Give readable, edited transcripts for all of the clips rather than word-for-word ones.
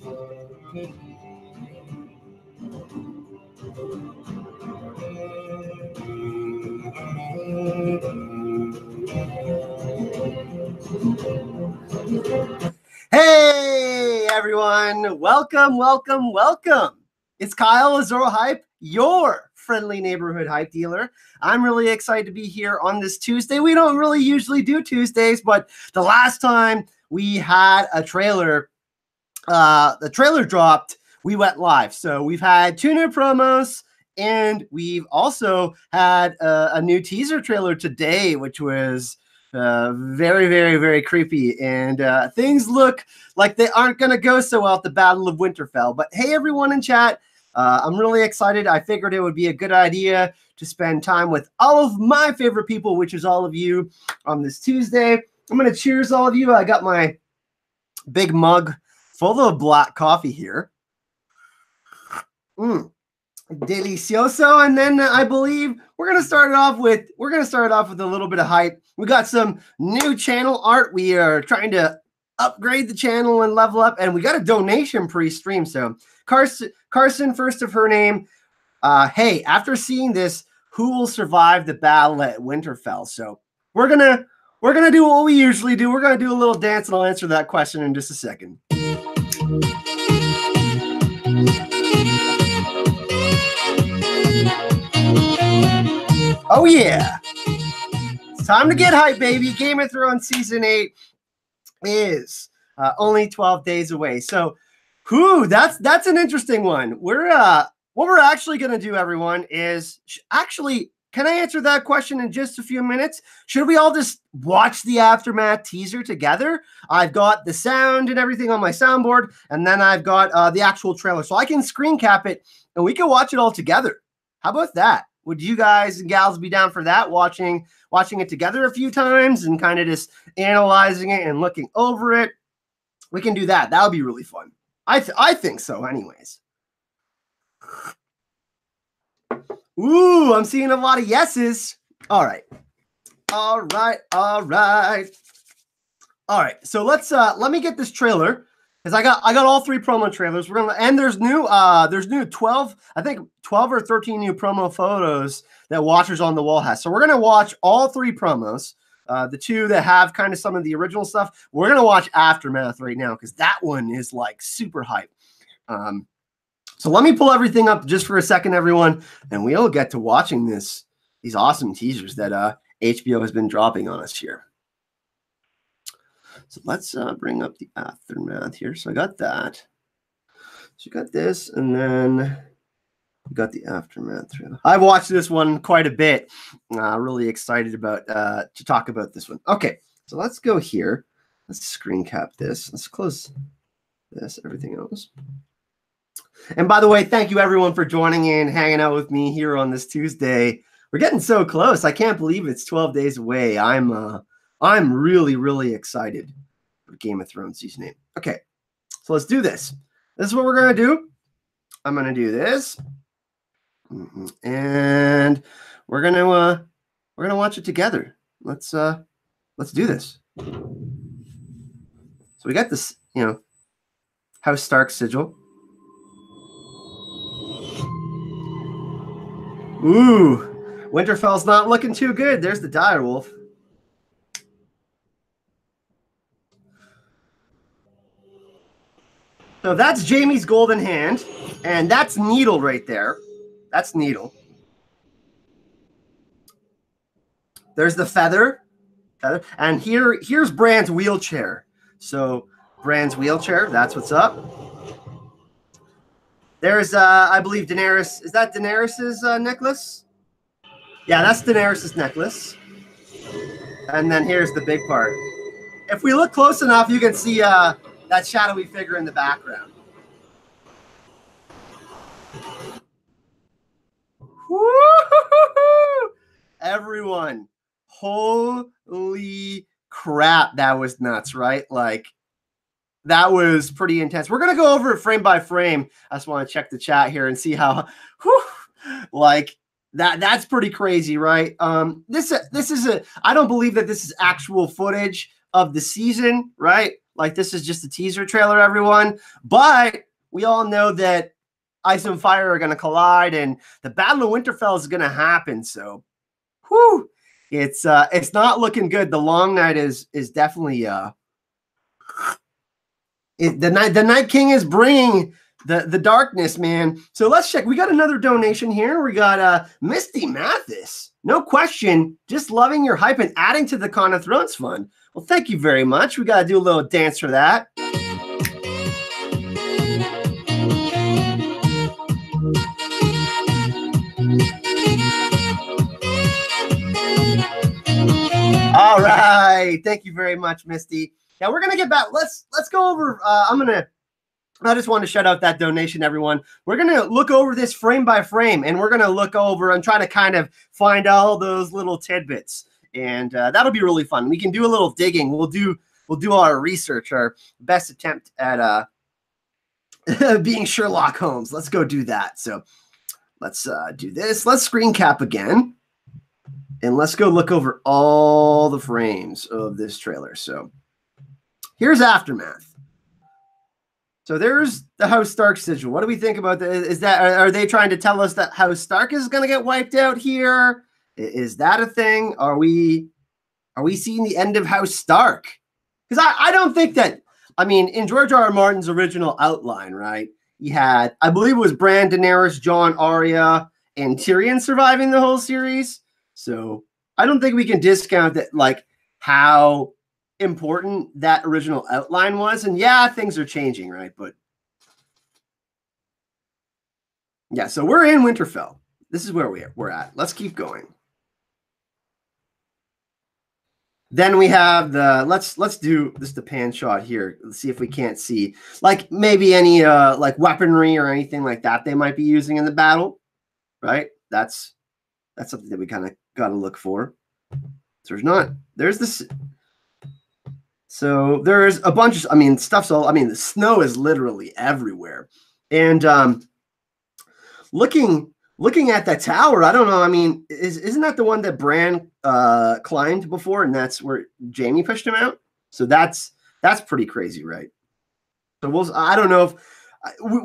Hey everyone, welcome. It's Kyle Azoro Hype, your friendly neighborhood hype dealer. I'm really excited to be here on this Tuesday. We don't really usually do Tuesdays, but the last time we had a trailer, the trailer dropped, we went live. So we've had 2 new promos, and we've also had a new teaser trailer today, which was very creepy, and things look like they aren't going to go so well at the Battle of Winterfell. But hey, everyone in chat, I'm really excited. I figured it would be a good idea to spend time with all of my favorite people, which is all of you, on this Tuesday. I'm going to cheers all of you. I got my big mug full of black coffee here. Delicioso. And then I believe we're gonna start it off with a little bit of hype. We got some new channel art. We are trying to upgrade the channel and level up, and we got a donation pre-stream. So Carson, first of her name. Hey, after seeing this, who will survive the battle at Winterfell? So we're gonna do what we usually do. We're gonna do a little dance, and I'll answer that question in just a second. Oh yeah, it's time to get hype, baby. Game of Thrones Season 8 is only 12 days away. So, that's an interesting one. What we're actually going to do, everyone, is can I answer that question in just a few minutes? Should we all just watch the Aftermath teaser together? I've got the sound and everything on my soundboard, and then I've got the actual trailer. So I can screen cap it, and we can watch it all together. How about that? Would you guys and gals be down for that? Watching it together a few times and kind of just analyzing it and looking over it. We can do that. That would be really fun. I think so anyways. Ooh, I'm seeing a lot of yeses. All right. So let me get this trailer, because I got all 3 promo trailers. There's new 12 or 13 new promo photos that Watchers on the Wall has. So we're gonna watch all 3 promos. The 2 that have kind of some of the original stuff. We're gonna watch Aftermath right now, because that one is like super hype. So let me pull everything up just for a second, everyone, and we'll get to watching these awesome teasers that HBO has been dropping on us here. So let's bring up the Aftermath here. So I got that. So you got this, and then we got the Aftermath trailer. I've watched this one quite a bit. Really excited about to talk about this one. Okay, so let's go here. Let's screen cap this. Let's close this, everything else. And by the way, thank you everyone for joining in, hanging out with me here on this Tuesday. We're getting so close. I can't believe it's 12 days away. I'm really excited for Game of Thrones Season 8. Okay, so let's do this. This is what we're going to do. I'm going to do this. And we're going to watch it together. Let's do this. So we got this, House Stark sigil. Ooh, Winterfell's not looking too good. There's the direwolf. So that's Jaime's golden hand, and that's Needle right there. That's Needle. There's the feather. And here's Bran's wheelchair. So Bran's wheelchair, that's what's up. There's, I believe, Daenerys. Is that Daenerys's necklace? Yeah, that's Daenerys's necklace. And then here's the big part. If we look close enough, you can see that shadowy figure in the background. Woo-hoo-hoo-hoo! Everyone, holy crap, that was nuts, right? Like, that was pretty intense. We're going to go over it frame by frame. I just want to check the chat here and see how, like, that's pretty crazy, right? This is I don't believe that this is actual footage of the season, right? like this is just a teaser trailer, everyone. But we all know that Ice and Fire are going to collide, and the Battle of Winterfell is going to happen. So, whew, it's not looking good. The Long Night is definitely the Night King is bringing the darkness, man. So let's check. We got another donation here. We got Misty Mathis. No question, just loving your hype and adding to the Con of Thrones fund. Well, thank you very much. We got to do a little dance for that. All right. Thank you very much, Misty. Now we're going to get back. Let's go over. I just want to shout out that donation, everyone. We're going to look over this frame by frame, and we're going to look over and try to kind of find all those little tidbits. And that'll be really fun. We can do a little digging. We'll do our research, our best attempt at being Sherlock Holmes. Let's go do that. So let's do this. Let's screen cap again. And let's go look over all the frames of this trailer. So here's Aftermath. So there's the House Stark sigil. What do we think about that? Are they trying to tell us that House Stark is going to get wiped out here? Is that a thing? Are we seeing the end of House Stark? Because I don't think that, I mean, in George R. R. Martin's original outline, right, you had, I believe it was Bran, Daenerys, Jon, Arya, and Tyrion surviving the whole series. So I don't think we can discount that, like, how important that original outline was. And yeah, things are changing, right? But yeah, so we're in Winterfell. This is where we're at. Let's keep going. Then we have the, let's do this, the pan shot here. Let's see if we can't see, like, maybe any like weaponry or anything like that they might be using in the battle, right? That's something that we kind of got to look for. So there's this. So there's a bunch of, I mean, stuff's all, I mean, the snow is literally everywhere. And looking at that tower, I don't know. I mean, isn't that the one that Bran climbed before, and that's where Jaime pushed him out? So that's pretty crazy, right? So I don't know if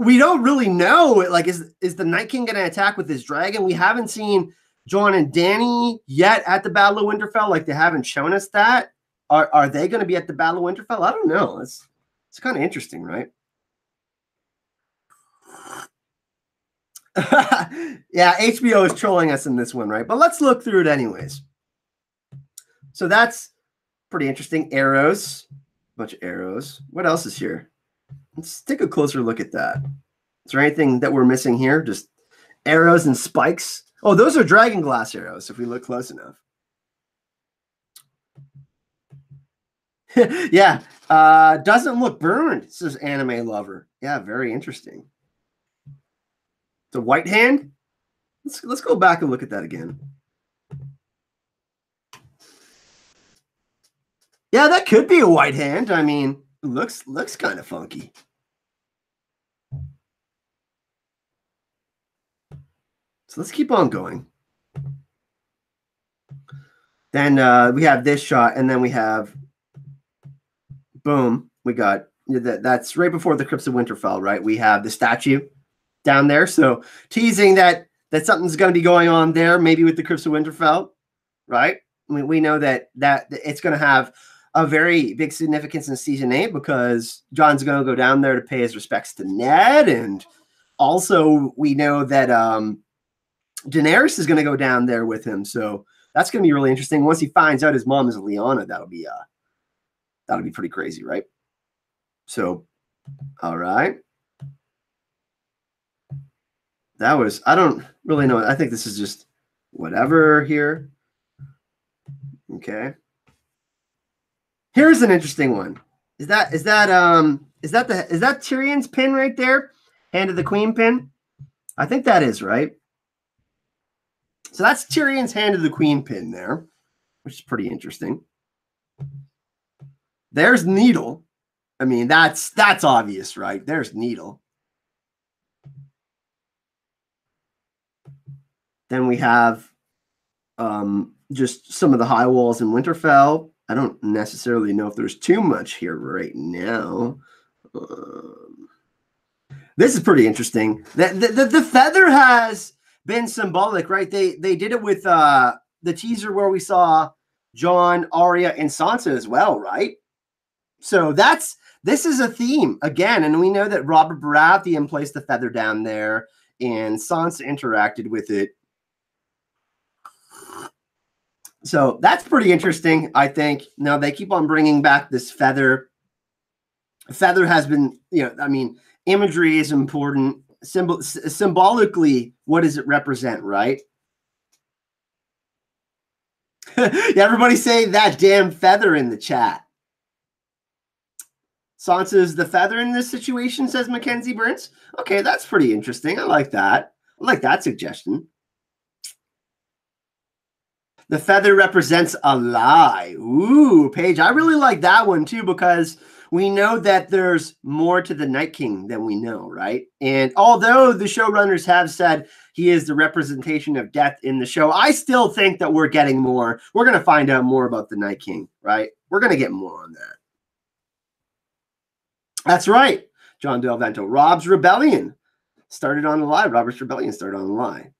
we don't really know. Like, is the Night King going to attack with his dragon? We haven't seen Jon and Dany yet at the Battle of Winterfell. Like, they haven't shown us that. Are they going to be at the Battle of Winterfell? I don't know. It's kind of interesting, right? Yeah, HBO is trolling us in this one, right? But let's look through it anyways. So that's pretty interesting. Arrows, a bunch of arrows. What else is here? Let's take a closer look at that. Is there anything that we're missing here? Just arrows and spikes. Oh, those are dragon glass arrows if we look close enough. Yeah, doesn't look burned, says Anime Lover. Yeah, very interesting. The white hand. Let's go back and look at that again. Yeah, that could be a white hand. I mean, it looks kind of funky. So let's keep on going. Then we have this shot, and then we have, boom, we got that's right before the Crypts of Winterfell, right? We have the statue down there, so teasing that something's going to be going on there, maybe with the Crypts of Winterfell, right? I mean, we know that it's going to have a very big significance in season 8 because Jon's going to go down there to pay his respects to Ned, and also we know that Daenerys is going to go down there with him, so that's going to be really interesting. Once he finds out his mom is Lyanna, that'll be pretty crazy, right? So, all right. That was, I don't really know. I think this is just whatever here. Okay. Here's an interesting one. Is that Tyrion's pin right there? Hand of the Queen pin? I think that is, right? So that's Tyrion's Hand of the Queen pin there, which is pretty interesting. There's Needle. I mean, that's obvious, right? There's Needle. Then we have just some of the high walls in Winterfell. I don't necessarily know if there's too much here right now. This is pretty interesting. The feather has been symbolic, right? They did it with the teaser where we saw Jon, Arya, and Sansa as well, right? So this is a theme again, and we know that Robert Baratheon placed the feather down there, and Sansa interacted with it. So that's pretty interesting, I think. Now they keep on bringing back this feather. Feather has been, I mean, imagery is important. Symbolically, what does it represent, right? Everybody say that damn feather in the chat. Sansa is the feather in this situation, says Mackenzie Burns. Okay, that's pretty interesting. I like that. I like that suggestion. The feather represents a lie. Ooh, Paige, I really like that one too, because we know that there's more to the Night King than we know, right? And although the showrunners have said he is the representation of death in the show, I still think that we're getting more. We're going to find out more about the Night King, right? We're going to get more on that. That's right, John Del Vento. Robert's Rebellion started on the lie. Robert's Rebellion started on the lie.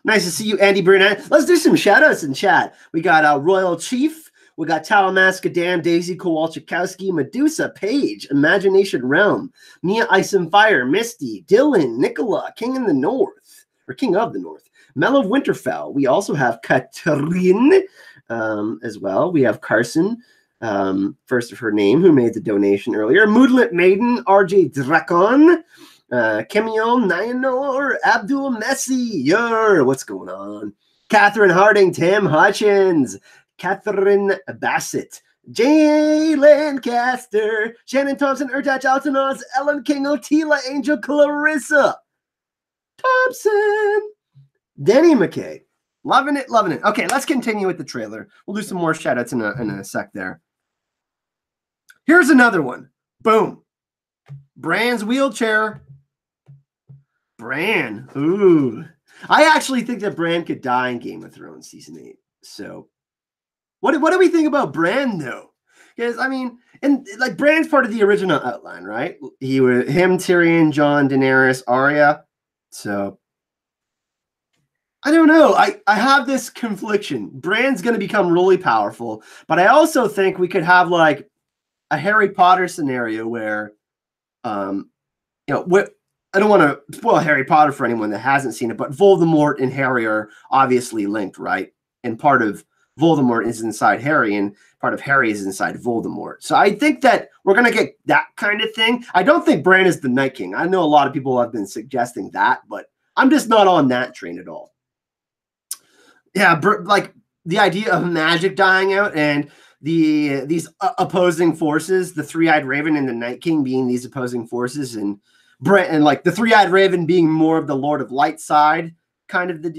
Nice to see you, Andy Burnett. Let's do some shout-outs in chat. We got Royal Chief. We got Talamasca Dan, Daisy Kowalczykowski, Medusa, Paige, Imagination Realm, Mia Ice and Fire, Misty, Dylan, Nicola, King in the North, or King of the North, Mel of Winterfell. We also have Katrin as well. We have Carson, first of her name, who made the donation earlier. Moodlet Maiden, RJ Drakon, Kemiel, Nyanor, Abdul Messi, what's going on? Catherine Harding, Tim Hutchins, Catherine Bassett, Jay Lancaster, Shannon Thompson, Urtach Altanaz, Ellen King, Otila, Angel, Clarissa Thompson, Denny McKay. Loving it, loving it. Okay, let's continue with the trailer. We'll do some more shout-outs in a sec there. Here's another one. Boom. Bran's wheelchair. Bran. Ooh. I actually think that Bran could die in Game of Thrones Season 8. So, what do we think about Bran, though? Because, I mean, and like Bran's part of the original outline, right? Him, Tyrion, Jon, Daenerys, Arya. So, I don't know. I have this confliction. Bran's going to become really powerful, but I also think we could have like a Harry Potter scenario where, I don't want to spoil Harry Potter for anyone that hasn't seen it, but Voldemort and Harry are obviously linked, right? And part of Voldemort is inside Harry, and part of Harry is inside Voldemort. So I think that we're going to get that kind of thing. I don't think Bran is the Night King. I know a lot of people have been suggesting that, but I'm just not on that train at all. Yeah, like the idea of magic dying out and these opposing forces, the Three-Eyed Raven and the Night King being these opposing forces, and like the Three-Eyed Raven being more of the Lord of Light side kind of the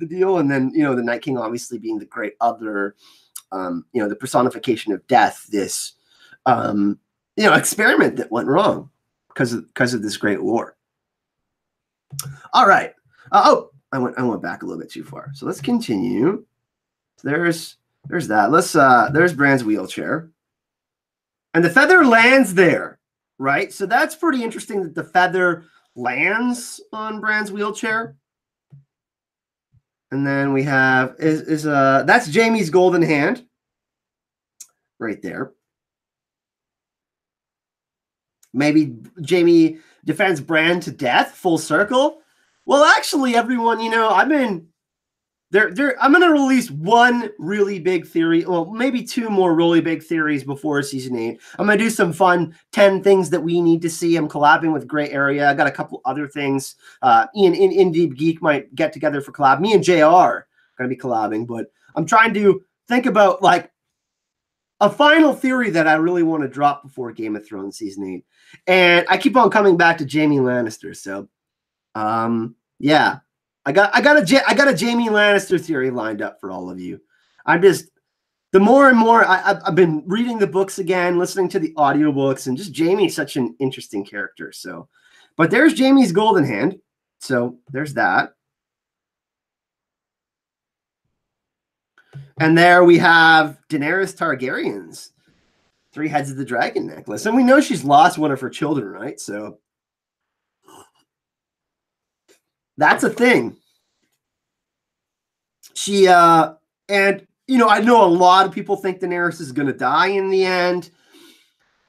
deal, and then the Night King obviously being the great other, the personification of death. This experiment that went wrong because of this great war. All right. I went back a little bit too far. So let's continue. So there's that. There's Bran's wheelchair. And the feather lands there, right? So that's pretty interesting that the feather lands on Bran's wheelchair. And then we have that's Jaime's golden hand right there. Maybe Jaime defends Bran to death, full circle. Well, actually, everyone, I'm going to release one really big theory, well, maybe two more really big theories before Season 8. I'm going to do some fun 10 things that we need to see. I'm collabing with Gray Area. I got a couple other things. Ian in Indie Geek might get together for collab. Me and JR are going to be collabing, but I'm trying to think about like a final theory that I really want to drop before Game of Thrones Season 8. And I keep on coming back to Jaime Lannister. So, yeah, I got a Jaime Lannister theory lined up for all of you. The more and more I've been reading the books again, listening to the audiobooks, and just Jaime's such an interesting character. So, but there's Jaime's golden hand. So there's that. And there we have Daenerys Targaryen's 3 heads of the dragon necklace. And we know she's lost one of her children, right? So that's a thing. She, and, you know, I know a lot of people think Daenerys is going to die in the end.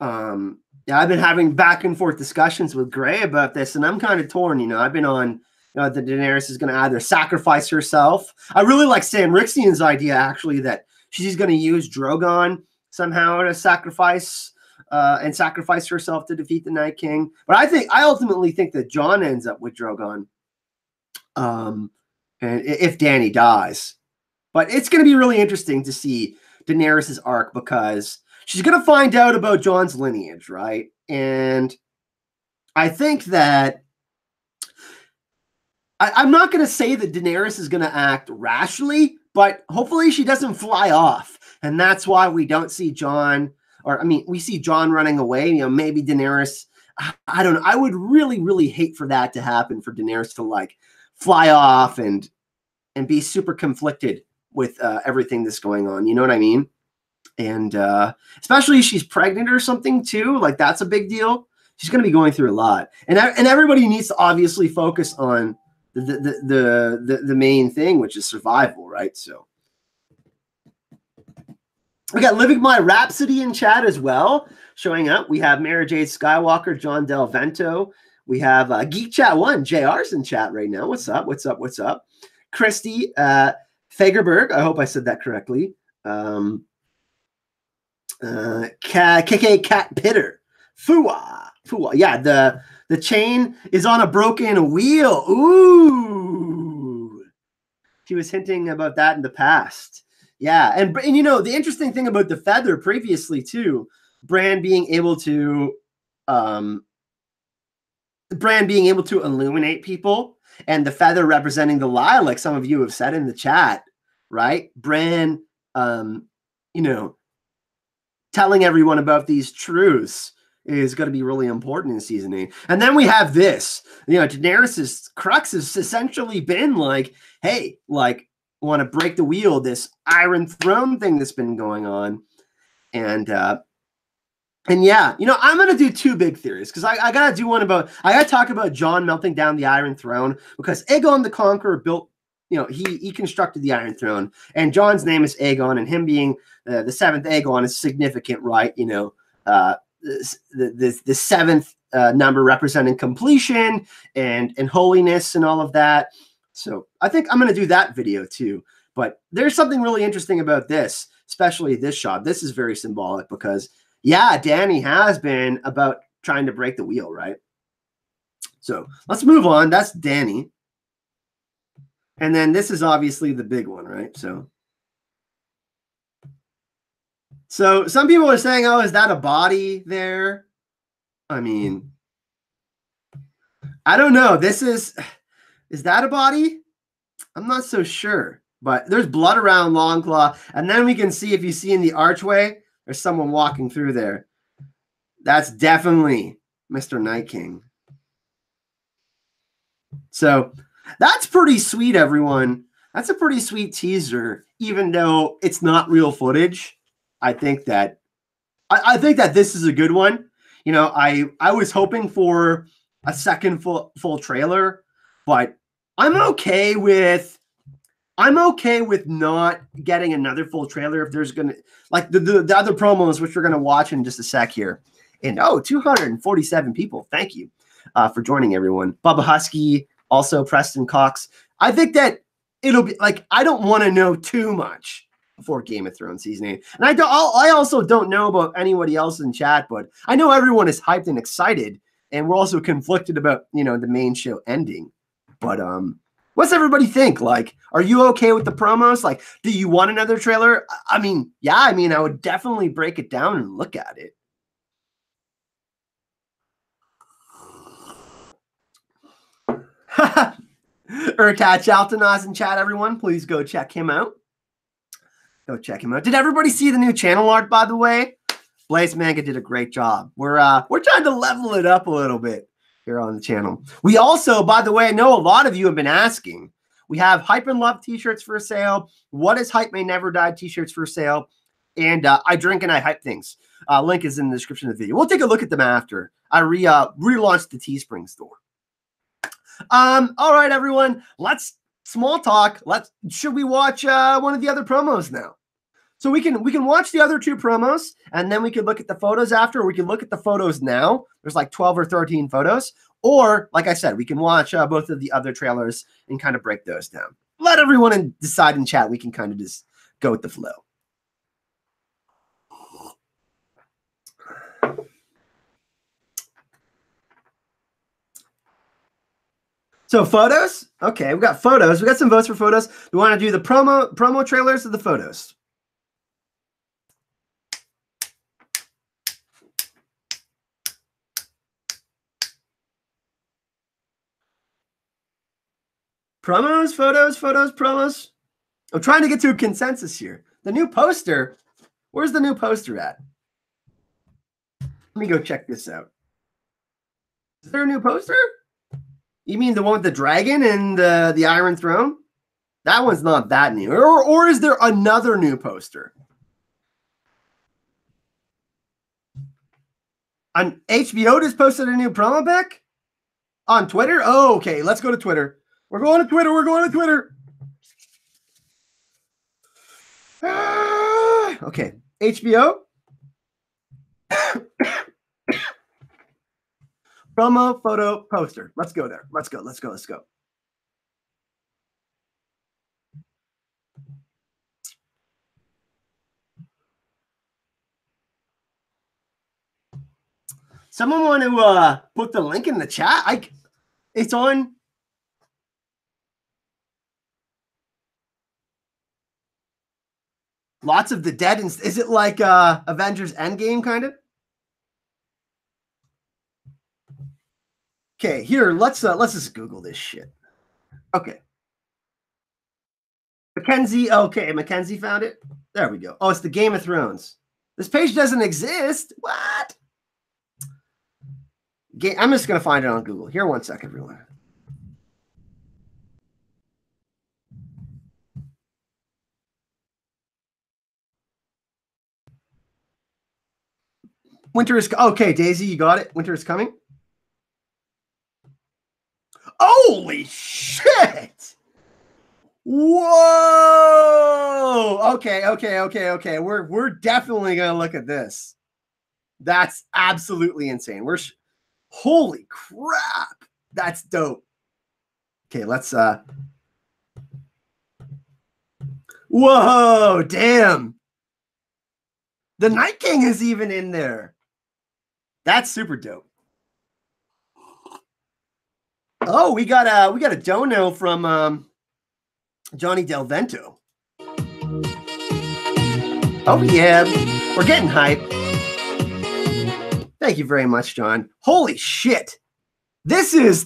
Yeah, I've been having back and forth discussions with Gray about this, and I'm kind of torn. You know, I've been on that Daenerys is going to either sacrifice herself. I really like Sam Rixian's idea, actually, that she's going to use Drogon somehow to sacrifice herself to defeat the Night King. But I ultimately think that Jon ends up with Drogon, and if Dany dies. But it's going to be really interesting to see Daenerys' arc, because she's going to find out about Jon's lineage, right? And I think that I'm not going to say that Daenerys is going to act rashly, but hopefully she doesn't fly off. And that's why we don't see Jon, or I mean, we see Jon running away. You know, maybe Daenerys, I don't know. I would really, really hate for that to happen, for Daenerys to like fly off and be super conflicted with everything that's going on. You know what I mean? And especially if she's pregnant or something too, like that's a big deal. She's going to be going through a lot, and everybody needs to obviously focus on the main thing, which is survival, right? So we got Living My Rhapsody in chat as well, showing up. We have Mara Jade Skywalker, John Del Vento. We have Geek Chat 1, JR's in chat right now. What's up? What's up? What's up? Christy Fagerberg, I hope I said that correctly. KK Cat Pitter. Fua. Yeah, the chain is on a broken wheel. Ooh. She was hinting about that in the past. Yeah, and you know, the interesting thing about the feather previously too, Bran being able to illuminate people, and the feather representing the lie, like some of you have said in the chat, right? Bran, you know, telling everyone about these truths is going to be really important in season 8. And then we have this, you know, Daenerys' crux has essentially been like, hey, like, want to break the wheel, this Iron Throne thing that's been going on. And yeah, you know, I'm going to do 2 big theories, because I got to do one about, I got to talk about Jon melting down the Iron Throne, because Aegon the Conqueror built, you know, he constructed the Iron Throne, and Jon's name is Aegon, and him being the 7th Aegon is significant, right? You know, the 7th number representing completion and holiness and all of that. So I think I'm going to do that video too. But there's something really interesting about this, especially this shot. This is very symbolic, because yeah, Dany has been about trying to break the wheel, right? So let's move on. That's Dany. And then this is obviously the big one, right? So some people are saying, oh, is that a body there? I mean, I don't know. Is that a body? I'm not so sure. But there's blood around Longclaw. And then we can see, if you see in the archway, there's someone walking through there. That's definitely Mr. Night King. So that's pretty sweet, everyone. That's a pretty sweet teaser, even though it's not real footage. I think that this is a good one. You know, I was hoping for a second full trailer, but I'm okay with not getting another full trailer if there's gonna, like the other promos, which we're gonna watch in just a sec here. And 247 people. Thank you for joining, everyone. Bubba Husky, also Preston Cox. I think that it'll be like, I don't want to know too much before Game of Thrones season 8. And I also don't know about anybody else in chat, but I know everyone is hyped and excited, and we're also conflicted about, you know, the main show ending. But what's everybody think? Like, are you okay with the promos? Like, do you want another trailer? I mean, yeah, I mean, I would definitely break it down and look at it. Urtat Altanaz in chat, everyone. Please go check him out. Go check him out. Did everybody see the new channel art, by the way? Blaze Manga did a great job. We're trying to level it up a little bit here on the channel. We also, by the way, I know a lot of you have been asking, We have Hype and Love t-shirts for sale. What is Hype May Never Die t-shirts for sale. And I Drink and I Hype Things. Link is in the description of the video. We'll take a look at them after I relaunched the Teespring store. All right, everyone. Let's small talk. Should we watch one of the other promos now? So we can watch the other 2 promos, and then we can look at the photos after, or we can look at the photos now. There's like 12 or 13 photos. Or, like I said, we can watch both of the other trailers and kind of break those down. Let everyone decide in chat. We can kind of just go with the flow. So photos? Okay, we got photos. We got some votes for photos. We want to do the promo trailers or the photos? Promos, photos, promos. I'm trying to get to a consensus here. The new poster. Where's the new poster at? Let me go check this out. Is there a new poster? You mean the one with the dragon and the Iron Throne? That one's not that new. Or is there another new poster? On HBO just posted a new promo pic? On Twitter? Oh, okay. Let's go to Twitter. We're going to Twitter. We're going to Twitter. Okay. HBO. Promo photo poster. Let's go there. Let's go. Let's go. Let's go. Someone want to put the link in the chat? It's on. Lots of the dead. Is it like Avengers Endgame kind of? Okay, here, let's just Google this shit. Okay. Mackenzie, okay, Mackenzie found it. There we go. Oh, it's the Game of Thrones. This page doesn't exist. What? I'm just going to find it on Google. Here, one sec, everyone. Winter is... Okay, Daisy, you got it? Winter is coming? Holy shit! Whoa! Okay. We're definitely gonna look at this. That's absolutely insane. Holy crap! That's dope. Okay, let's whoa, damn. The Night King is even in there. That's super dope. Oh, we got a dono from Johnny Del Vento. Oh yeah, we're getting hype. Thank you very much, John. Holy shit. This is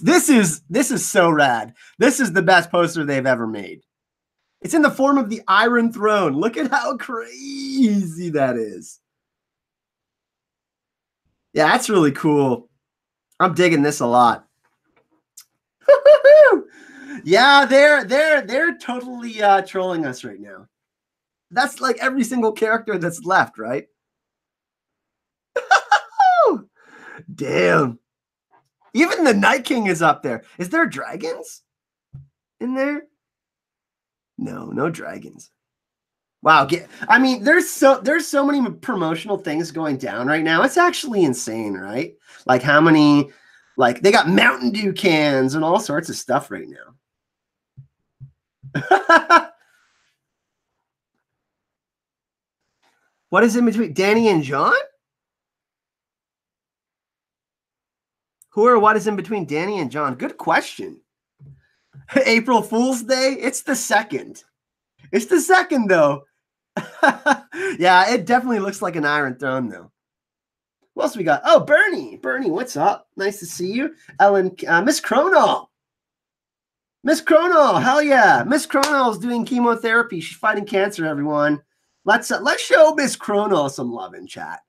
so rad. This is the best poster they've ever made. It's in the form of the Iron Throne. Look at how crazy that is. Yeah, that's really cool. I'm digging this a lot. Yeah, they're totally trolling us right now. That's like every single character that's left, right? Damn. Even the Night King is up there. Is there dragons in there? No, no dragons. Wow. I mean, there's so many promotional things going down right now. It's actually insane, right? Like how many, like they got Mountain Dew cans and all sorts of stuff right now. What is in between Danny and Jon? Who or what is in between Danny and Jon? Good question. April Fool's Day? It's the 2nd. It's the 2nd, though. Yeah, it definitely looks like an Iron Throne, though. What else we got? Oh, Bernie. Bernie, what's up? Nice to see you. Ellen, Miss Chronal. Miss Chronal, hell yeah. Miss Chronal is doing chemotherapy. She's fighting cancer, everyone. Let's show Miss Chronal some love in chat.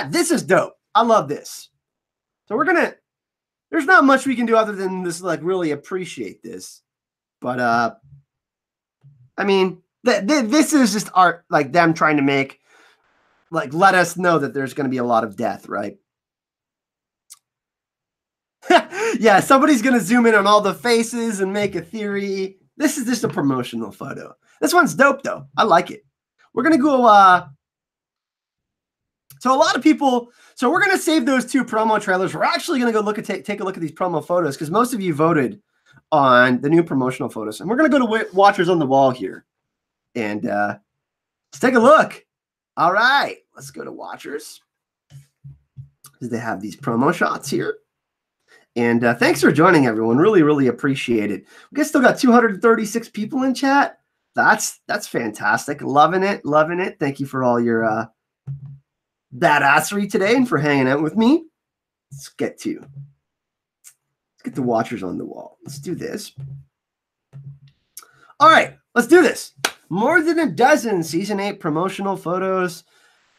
This is dope. I love this. So there's not much we can do other than this, like, really appreciate this. But I mean, this is just art, like them trying to make, like, let us know that there's going to be a lot of death, right? Yeah, somebody's going to zoom in on all the faces and make a theory. This is just a promotional photo. This one's dope, though. I like it. We're going to go, so a lot of people, so we're going to save those 2 promo trailers. We're actually going to go take a look at these promo photos because most of you voted on the new promotional photos. And we're going to go to Watchers on the Wall here. And let's take a look. All right, let's go to Watchers. They have these promo shots here. And thanks for joining, everyone. Really, really appreciate it. We guys still got 236 people in chat. That's fantastic. Loving it, loving it. Thank you for all your badassery today and for hanging out with me. Let's get the Watchers on the Wall. Let's do this. All right, let's do this. More than a dozen Season 8 promotional photos,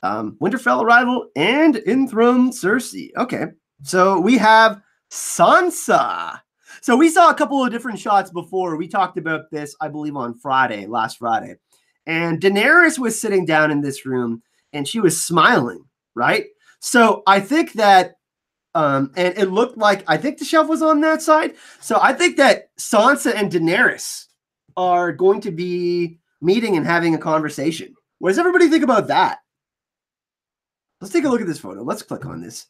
Winterfell arrival, and enthroned Cersei. Okay, so we have Sansa. So we saw a couple of different shots before. We talked about this, I believe, on last Friday. And Daenerys was sitting down in this room, and she was smiling, right? So I think that, and it looked like, I think the shelf was on that side. So I think that Sansa and Daenerys are going to be meeting and having a conversation. What does everybody think about that? Let's take a look at this photo. Let's click on this.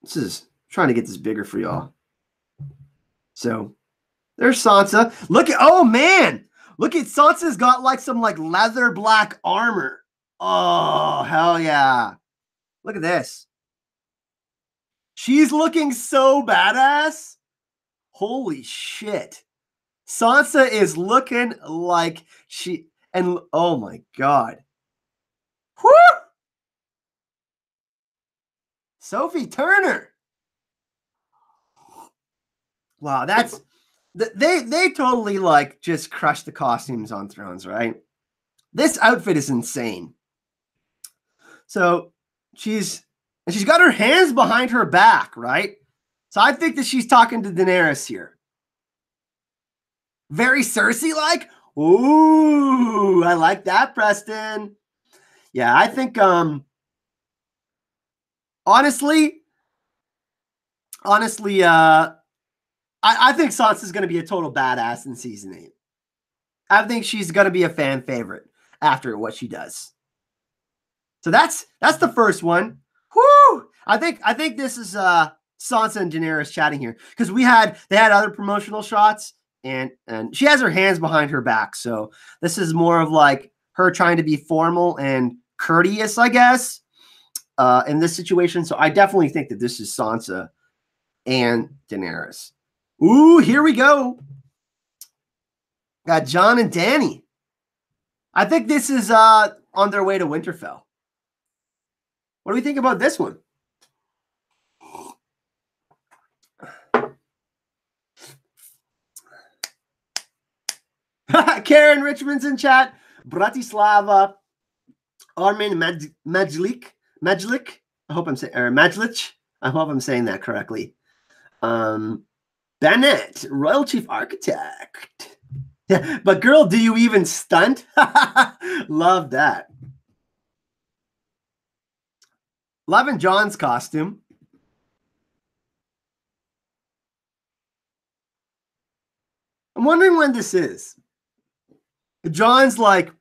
This is trying to get this bigger for y'all. So there's Sansa. Look at, oh man, look at Sansa's got like some like leather black armor. Oh, hell yeah. Look at this. She's looking so badass. Holy shit. Sansa is looking like and oh my God. Whoo! Sophie Turner. Wow, that's, they totally like just crushed the costumes on Thrones, right? This outfit is insane. So she's got her hands behind her back, right? So I think that she's talking to Daenerys here. Very Cersei-like. Ooh, I like that, Preston. Yeah, I think honestly, I think Sansa's going to be a total badass in season 8. I think she's going to be a fan favorite after what she does. So that's the first one. Whoo! I think this is Sansa and Daenerys chatting here because they had other promotional shots and she has her hands behind her back. So this is more of like her trying to be formal and courteous, I guess, in this situation. So I definitely think that this is Sansa and Daenerys. Ooh, here we go. Got Jon and Dany. I think this is on their way to Winterfell. What do we think about this one? Karen Richmond's in chat. Bratislava. Armin Majlik. I hope I'm saying, or Majlich. I hope I'm saying that correctly. Bennett, Royal Chief Architect. Yeah, but girl, do you even stunt? Love that. Loving John's costume. I'm wondering when this is. John's like,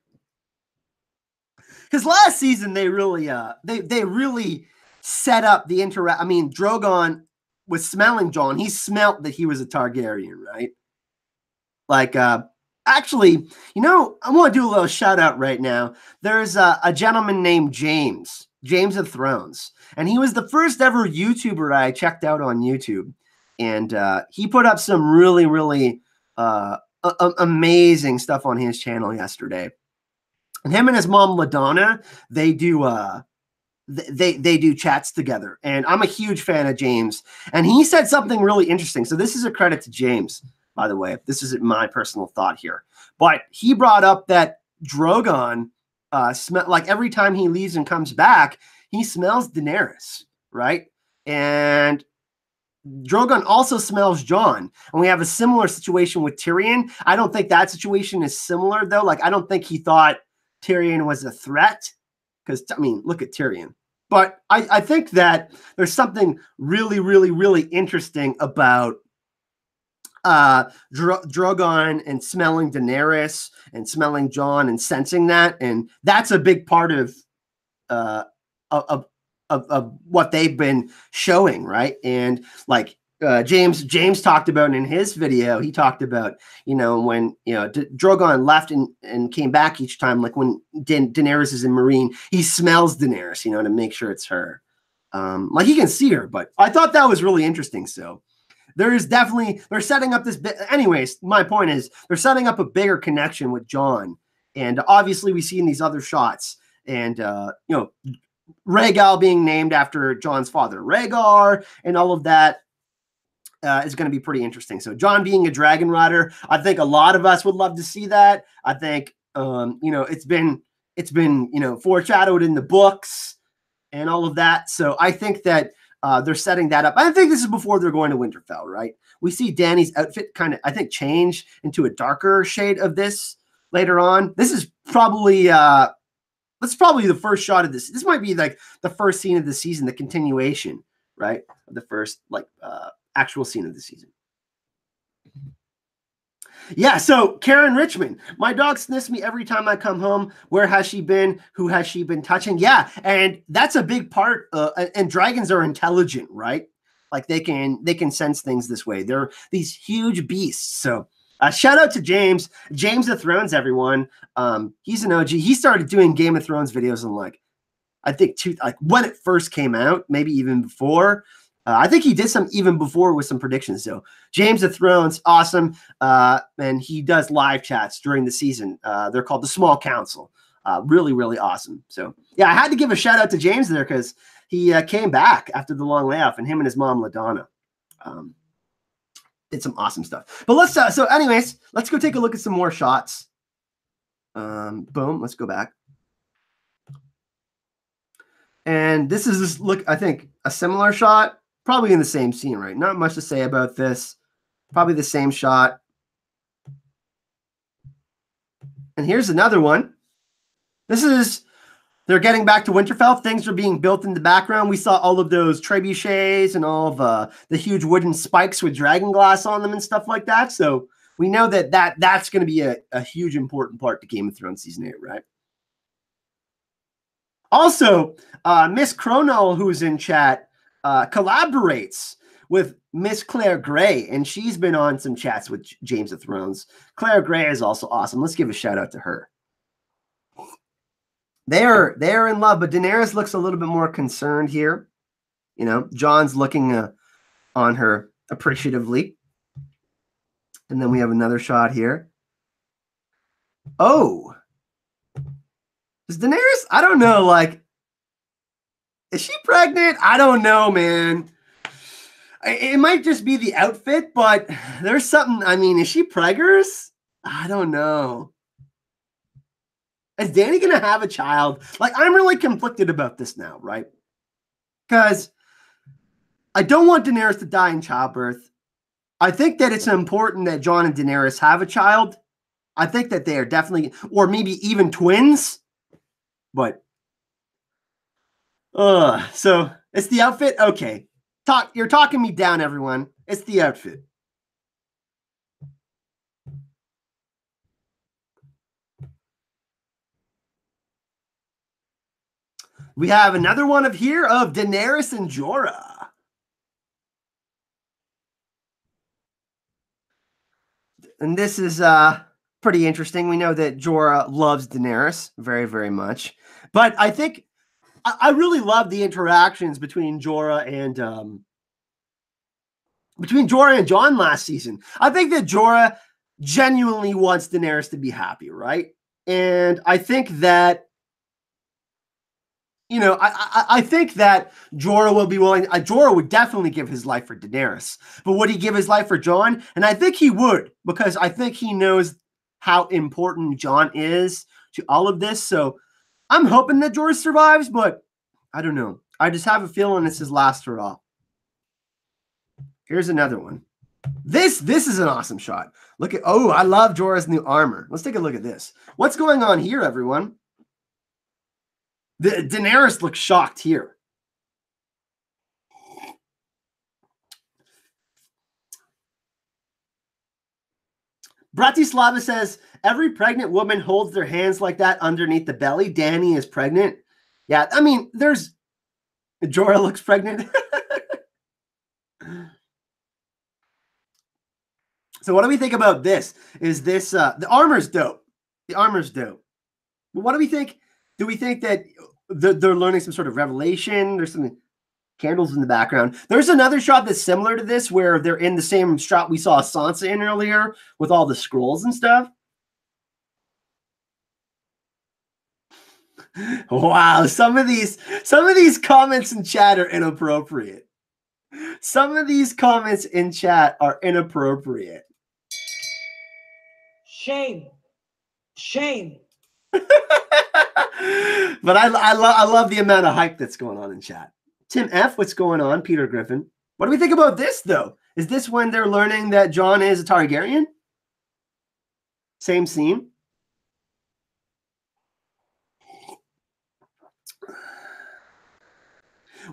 because last season they really they really set up the I mean, Drogon was smelling Jon. He smelt that he was a Targaryen, right? Like, actually, you know, I want to do a little shout out right now. There's a gentleman named James of Thrones, and he was the first ever YouTuber I checked out on YouTube, and he put up some really, really amazing stuff on his channel yesterday. And him and his mom LaDonna, they do they do chats together, and I'm a huge fan of James. And he said something really interesting. So this is a credit to James, by the way. This isn't my personal thought here, but he brought up that Drogon like every time he leaves and comes back, he smells Daenerys, right? And Drogon also smells Jon, and we have a similar situation with Tyrion. I don't think that situation is similar, though. Like, I don't think he thought Tyrion was a threat, because, I mean, look at Tyrion. But I think that there's something really, really, really interesting about Drogon and smelling Daenerys and smelling Jon and sensing that, and that's a big part of what they've been showing, right? And like James talked about in his video, he talked about, you know, when, you know, Drogon left and came back each time, like when Daenerys is in Meereen, he smells Daenerys, you know, to make sure it's her. Like he can see her, but I thought that was really interesting. So there is definitely, they're setting up this anyways, my point is they're setting up a bigger connection with Jon. And obviously we see in these other shots, and you know, Rhaegal being named after Jon's father, Rhaegar, and all of that is going to be pretty interesting. So Jon being a dragon rider, I think a lot of us would love to see that. I think, you know, it's been, you know, foreshadowed in the books and all of that. So I think that they're setting that up. I think this is before they're going to Winterfell, right? We see Dany's outfit kind of, I think, change into a darker shade of this later on. This is probably that's probably the first shot of this. This might be like the first scene of the season, the continuation, right? Of the first like actual scene of the season. Yeah, so Karen Richmond, my dog sniffs me every time I come home. Where has she been? Who has she been touching? Yeah, and that's a big part. And dragons are intelligent, right? Like they can sense things this way. They're these huge beasts. So shout out to James of Thrones, everyone. He's an OG. He started doing Game of Thrones videos in like, I think like when it first came out, maybe even before. I think he did some even before with some predictions. So James of Thrones, awesome. And he does live chats during the season. They're called the Small Council. Really, really awesome. So yeah, I had to give a shout out to James there because he came back after the long layoff, and him and his mom, LaDonna, did some awesome stuff. But let's, so anyways, let's go take a look at some more shots. Boom, let's go back. And this is this look, I think, a similar shot. Probably in the same scene, right? Not much to say about this. Probably the same shot. And here's another one. This is, they're getting back to Winterfell. Things are being built in the background. We saw all of those trebuchets and all of the huge wooden spikes with dragon glass on them and stuff like that. So we know that that's going to be a huge important part to Game of Thrones Season 8, right? Also, Miss Cronall, who's in chat, collaborates with Miss Claire Gray, and she's been on some chats with James of Thrones. Claire Gray is also awesome. Let's give a shout out to her. They're in love, but Daenerys looks a little bit more concerned here. You know, Jon's looking on her appreciatively. And then we have another shot here. Oh, is Daenerys? I don't know. Like, is she pregnant? I don't know, man. It might just be the outfit, but there's something. I mean, is she preggers? I don't know. Is Dany going to have a child? Like, I'm really conflicted about this now, right? Because I don't want Daenerys to die in childbirth. I think that it's important that Jon and Daenerys have a child. I think that they are definitely, or maybe even twins. But, so it's the outfit? Okay. You're talking me down, everyone. It's the outfit. We have another one of Daenerys and Jorah. And this is pretty interesting. We know that Jorah loves Daenerys very, very much. But I think I really love the interactions between Jorah and Jon last season. I think that Jorah genuinely wants Daenerys to be happy, right? And I think that, you know, I think that Jorah will be willing. Jorah would definitely give his life for Daenerys, but would he give his life for Jon? And I think he would, because I think he knows how important Jon is to all of this. So I'm hoping that Jorah survives, but I don't know. I just have a feeling it's his last hurrah. Here's another one. This is an awesome shot. Look at, oh, I love Jorah's new armor. Let's take a look at this. What's going on here, everyone? Daenerys looks shocked here. Bratislava says, every pregnant woman holds their hands like that underneath the belly. Dany is pregnant. Yeah, I mean, there's... Jorah looks pregnant. So what do we think about this? Is this... the armor's dope. The armor's dope. But what do we think? Do we think that they're learning some sort of revelation? There's some candles in the background. There's another shot that's similar to this where they're in the same shot we saw Sansa in earlier with all the scrolls and stuff. Wow, some of these comments in chat are inappropriate. Some of these comments in chat are inappropriate. Shame. Shame. But I love the amount of hype that's going on in chat. Tim F, what's going on? Peter Griffin. What do we think about this, though? Is this when they're learning that Jon is a Targaryen? Same scene.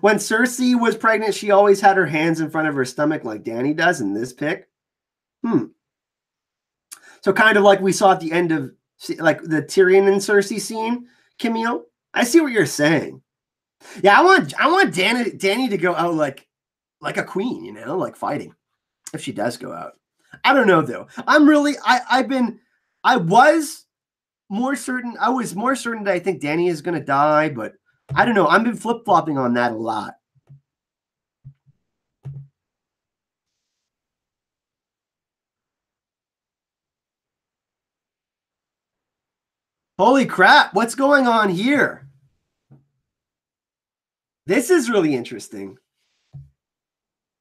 When Cersei was pregnant, she always had her hands in front of her stomach like Dany does in this pic. So kind of like we saw at the end of like the Tyrion and Cersei scene, Camille. I see what you're saying. Yeah, I want Dany to go out like a queen, you know, like fighting. If she does go out. I don't know though. I was more certain that I think Dany is gonna die, but I don't know. I've been flip-flopping on that a lot. Holy crap, what's going on here? This is really interesting.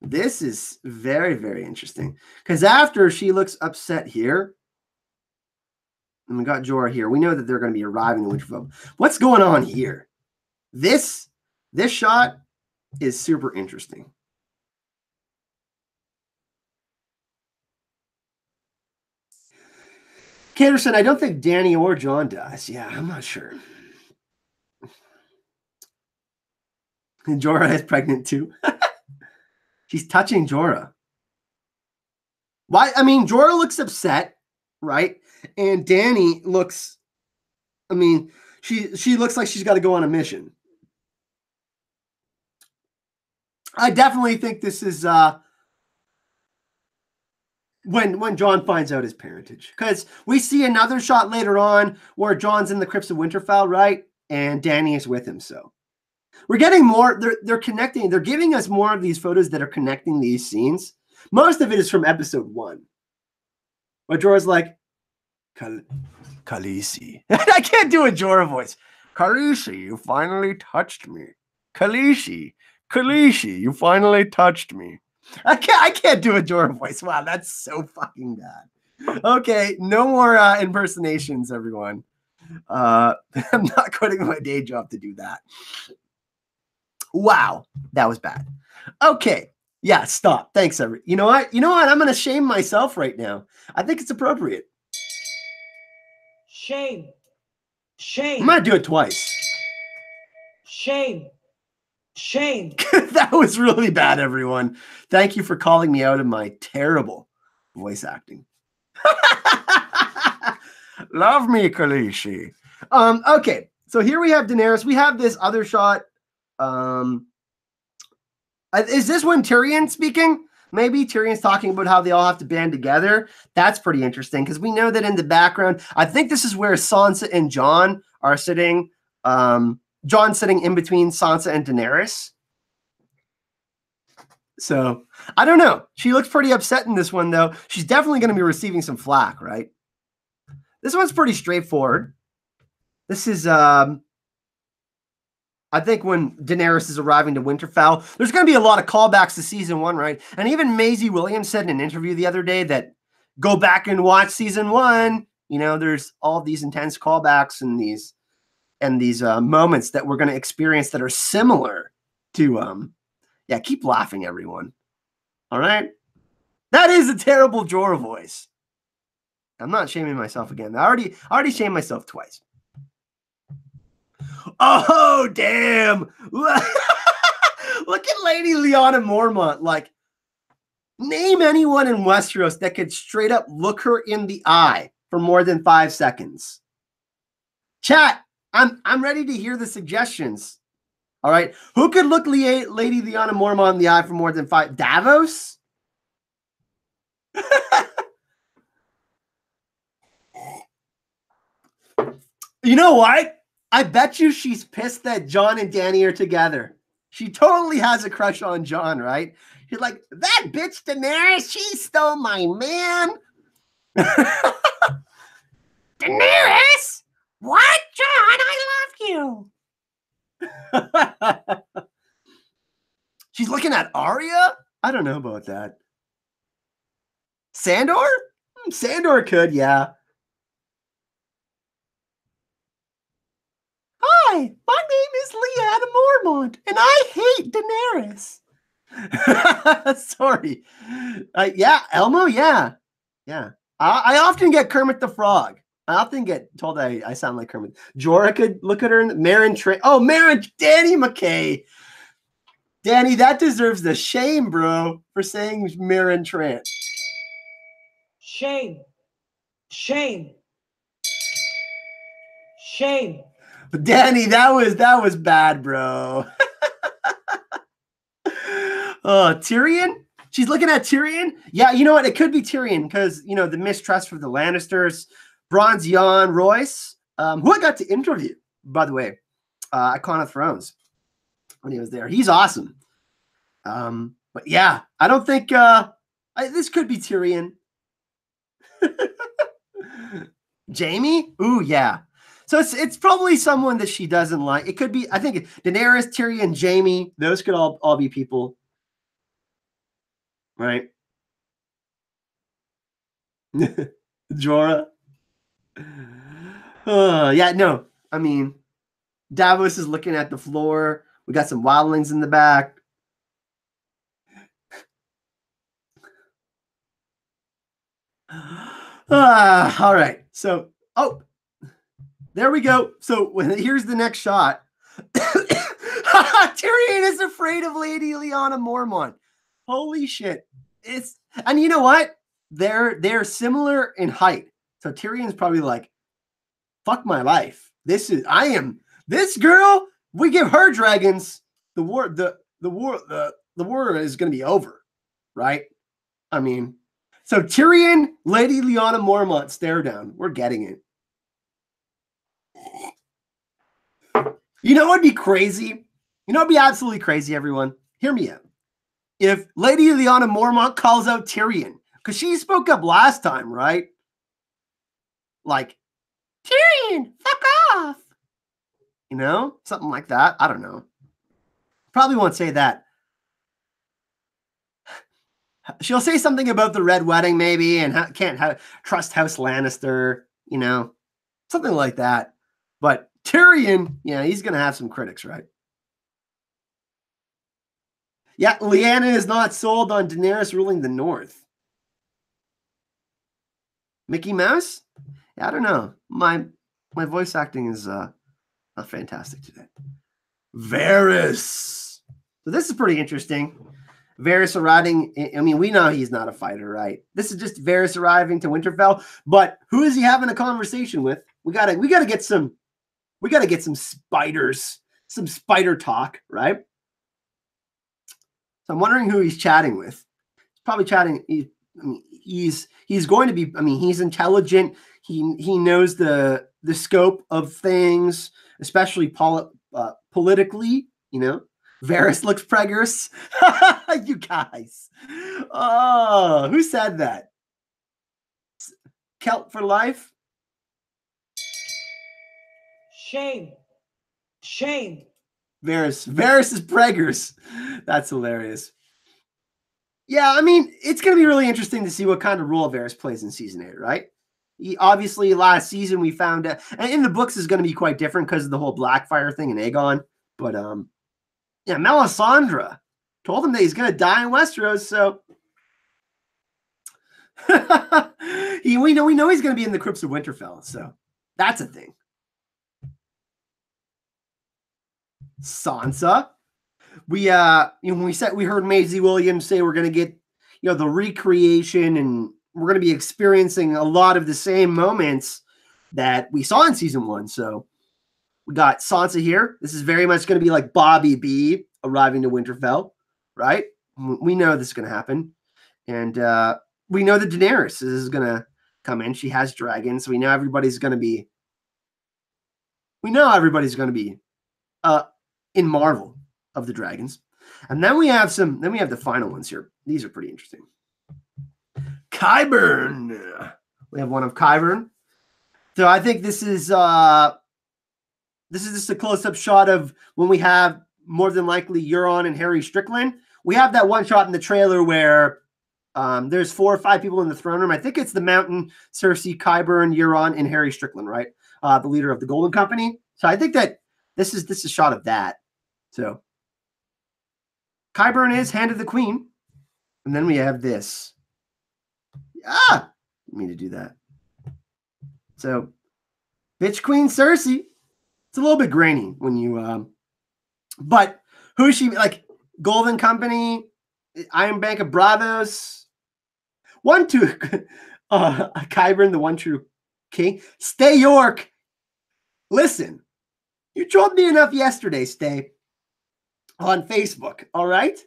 This is very, very interesting. Because after she looks upset here, and we got Jorah here, we know that they're going to be arriving in Winterfell. What's going on here? This shot is super interesting. Canderson, I don't think Dany or Jon does. Yeah, I'm not sure. And Jorah is pregnant too. She's touching Jorah. Why? I mean, Jorah looks upset, right? And Dany looks, I mean, she looks like she's got to go on a mission. I definitely think this is when Jon finds out his parentage. Because we see another shot later on where Jon's in the crypts of Winterfell, right? And Dany is with him, so. We're getting more, they're connecting, they're giving us more of these photos that are connecting these scenes. Most of it is from episode 1. Where Jorah's like, Kyleesi. I can't do a Jorah voice. Kyleesi, you finally touched me. Kyleesi, you finally touched me. I can't do a Jorah voice. Wow, that's so fucking bad. Okay, no more impersonations, everyone. I'm not quitting my day job to do that. Wow, that was bad. Okay, yeah, stop. Thanks, everyone. You know what? I'm going to shame myself right now. I think it's appropriate. Shame. Shame. I'm going to do it twice. Shame. Shame. That was really bad, everyone. Thank you for calling me out of my terrible voice acting. Love me, Kyleesi. Okay, so here we have Daenerys. We have this other shot. Is this when Tyrion's speaking? Maybe Tyrion's talking about how they all have to band together. That's pretty interesting because we know that in the background, I think this is where Sansa and Jon are sitting. Jon's sitting in between Sansa and Daenerys. So I don't know. She looks pretty upset in this one, though. She's definitely going to be receiving some flack, right? This one's pretty straightforward. This is I think when Daenerys is arriving to Winterfell, there's going to be a lot of callbacks to season 1, right? And even Maisie Williams said in an interview the other day that go back and watch season 1. You know, there's all these intense callbacks and these moments that we're going to experience that are similar to, yeah, keep laughing, everyone. All right. That is a terrible Jorah voice. I'm not shaming myself again. I already shamed myself twice. Oh, damn. Look at Lady Lyanna Mormont. Like, name anyone in Westeros that could straight up look her in the eye for more than 5 seconds. Chat, I'm ready to hear the suggestions. All right. Who could look Lady Lyanna Mormont in the eye for more than 5? Davos? You know what? I bet you she's pissed that Jon and Dany are together. She totally has a crush on Jon, right? She's like, that bitch Daenerys, she stole my man. Daenerys? What, Jon? I love you. She's looking at Arya? I don't know about that. Sandor? Sandor could, yeah. Hi, my name is Lyanna Mormont, and I hate Daenerys. Sorry. Yeah, Elmo, yeah. Yeah. I often get Kermit the Frog. I often get told I sound like Kermit. Jorah could look at her in Marin Trent. Oh, Marin, Danny McKay. Danny, that deserves the shame, bro, for saying Marin Trent. Shame. Shame. Shame. But Danny, that was bad, bro. Tyrion? She's looking at Tyrion? Yeah, you know what? It could be Tyrion because, you know, the mistrust for the Lannisters. Bronze Jon Royce, who I got to interview, by the way, Icon of Thrones, when he was there. He's awesome. But yeah, I don't think this could be Tyrion. Jamie? Ooh, yeah. So it's probably someone that she doesn't like. It could be, I think, Daenerys, Tyrion, Jamie. Those could all be people. Right? Jorah. Yeah, no. I mean, Davos is looking at the floor. We got some wildlings in the back. All right. So, there we go. So here's the next shot. Tyrion is afraid of Lady Lyanna Mormont. Holy shit. And you know what? They're similar in height. So Tyrion's probably like, fuck my life. This girl, we give her dragons, the war is gonna be over, right? I mean, so Tyrion, Lady Lyanna Mormont stare down. We're getting it. You know what'd be crazy? You know what'd be absolutely crazy, everyone? Hear me out. If Lady Lyanna Mormont calls out Tyrion, because she spoke up last time, right? Like, Tyrion, fuck off. You know? Something like that. I don't know. Probably won't say that. She'll say something about the Red Wedding, maybe, and can't trust House Lannister, you know? Something like that. But Tyrion, yeah, he's going to have some critics, right? Yeah, Lyanna is not sold on Daenerys ruling the North. Mickey Mouse? Yeah, I don't know. My voice acting is not fantastic today. Varys. So this is pretty interesting. Varys arriving. I mean, we know he's not a fighter, right? This is just Varys arriving to Winterfell. But who is he having a conversation with? We gotta get some spiders, some spider talk, right? So I'm wondering who he's chatting with. He's probably chatting. He's going to be. I mean, he's intelligent. He knows the scope of things, especially politically. You know, Varys looks preggers. You guys. Oh, who said that? Celt for life. Shame. Shame. Varys is preggers. That's hilarious. Yeah, I mean, it's going to be really interesting to see what kind of role Varys plays in season 8, right? Obviously, last season we found out, and in the books is going to be quite different because of the whole Blackfyre thing and Aegon. But yeah, Melisandre told him that he's going to die in Westeros, so we know he's going to be in the Crypts of Winterfell, so that's a thing. Sansa. We when we heard Maisie Williams say we're going to get the recreation, and we're going to be experiencing a lot of the same moments that we saw in season 1. So we got Sansa here. This is very much going to be like Bobby B arriving to Winterfell, right? We know this is going to happen. And we know that Daenerys is going to come in. She has dragons. So we know everybody's going to be in Marvel of the dragons. And then we have the final ones here. These are pretty interesting. Qyburn. We have one of Qyburn. So I think this is just a close-up shot of when we have more than likely Euron and Harry Strickland. We have that one shot in the trailer where there's 4 or 5 people in the throne room. I think it's the Mountain, Cersei, Qyburn, Euron, and Harry Strickland, right? The leader of the Golden Company. So I think that this is a shot of that. So Qyburn is Hand of the Queen. And then we have this. Didn't mean to do that. So Bitch Queen Cersei. It's a little bit grainy when you but who is she? Like Golden Company, Iron Bank of Bravos. Qyburn, the one true king. Stay York. Listen, you trolled me enough yesterday, Stay, on Facebook. All right,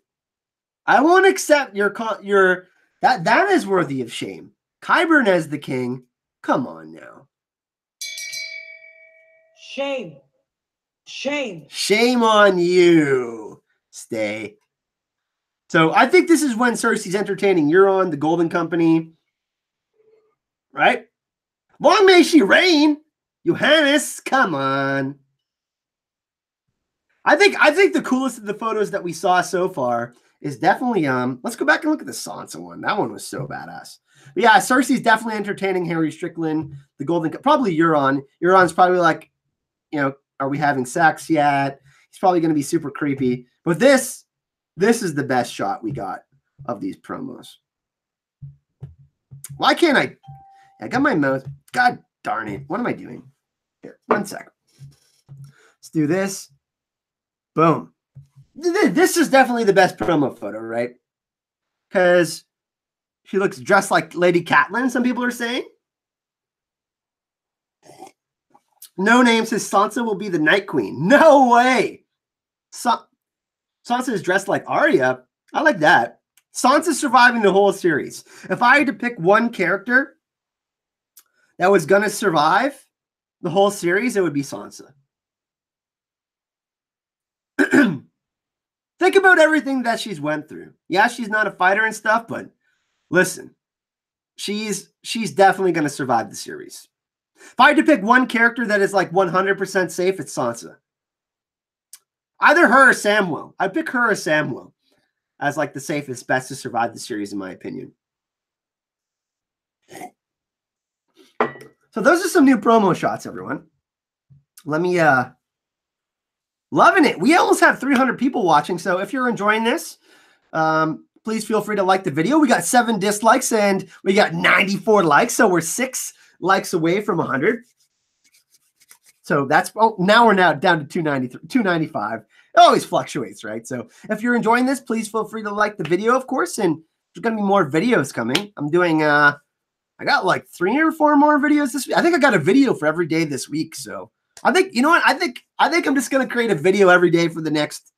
I won't accept your that is worthy of shame. Qyburn as the king. Come on now. Shame. Shame. Shame on you, Stay. So I think this is when Cersei's entertaining Euron, the Golden Company. Right? Long may she reign. Johannes, come on. I think the coolest of the photos that we saw so far is definitely let's go back and look at the Sansa one. That one was so badass. But yeah, Cersei's definitely entertaining Harry Strickland, the Golden, probably Euron. Euron's probably like, are we having sex yet? He's probably going to be super creepy. But this is the best shot we got of these promos. Why can't I got my mouse. God darn it. What am I doing? Here, 1 sec. Let's do this. Boom. This is definitely the best promo photo, right? Because she looks dressed like Lady Catelyn, some people are saying. No Name says Sansa will be the Night Queen. No way. Sansa is dressed like Arya. I like that. Sansa's surviving the whole series. If I had to pick one character that was going to survive the whole series, it would be Sansa. Think about everything that she's went through. Yeah, she's not a fighter and stuff, but listen, she's definitely going to survive the series. If I had to pick one character that is like 100% safe, it's Sansa. Either her or Samwell. I'd pick her or Samwell as like the safest, best to survive the series, in my opinion. So those are some new promo shots, everyone. Let me, loving it. We almost have 300 people watching. So if you're enjoying this, please feel free to like the video. We got 7 dislikes and we got 94 likes. So we're 6 likes away from 100. So that's, now we're down to 293, 295. It always fluctuates, right? So if you're enjoying this, please feel free to like the video, of course. And there's going to be more videos coming. I'm doing, I got like 3 or 4 more videos this week. I think I got a video for every day this week. So I think, you know what? I think I'm just going to create a video every day for the next,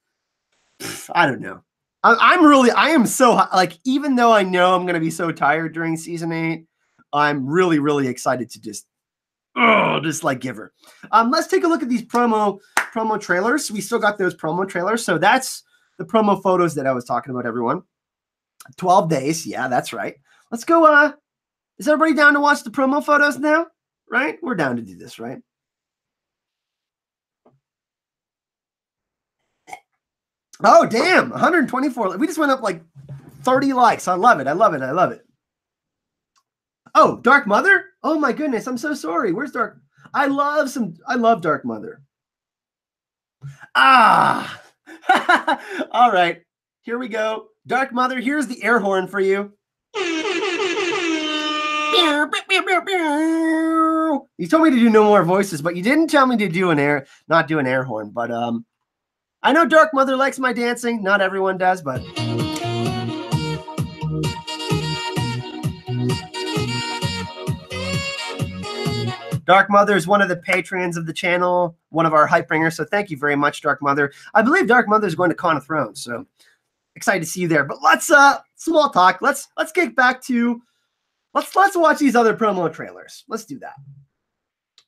I don't know. I am so, like, even though I know I'm going to be so tired during season 8, I'm really, really excited to just like give her. Let's take a look at these promo trailers. We still got those promo trailers. So that's the promo photos that I was talking about, everyone. 12 days. Yeah, that's right. Let's go. Is everybody down to watch the promo photos now? Right? We're down to do this, right? Oh, damn. 124. We just went up like 30 likes. I love it. I love it. I love it. Oh, Dark Mother? Oh my goodness. I'm so sorry. Where's Dark? I love Dark Mother. Ah. All right. Here we go. Dark Mother, here's the air horn for you. You told me to do no more voices, but you didn't tell me to do not do an air horn. But I know Dark Mother likes my dancing. Not everyone does, but Dark Mother is one of the patrons of the channel, one of our hype bringers. So thank you very much, Dark Mother. I believe Dark Mother is going to Con of Thrones, so excited to see you there. But let's small talk. Let's get back to let's watch these other promo trailers. Let's do that.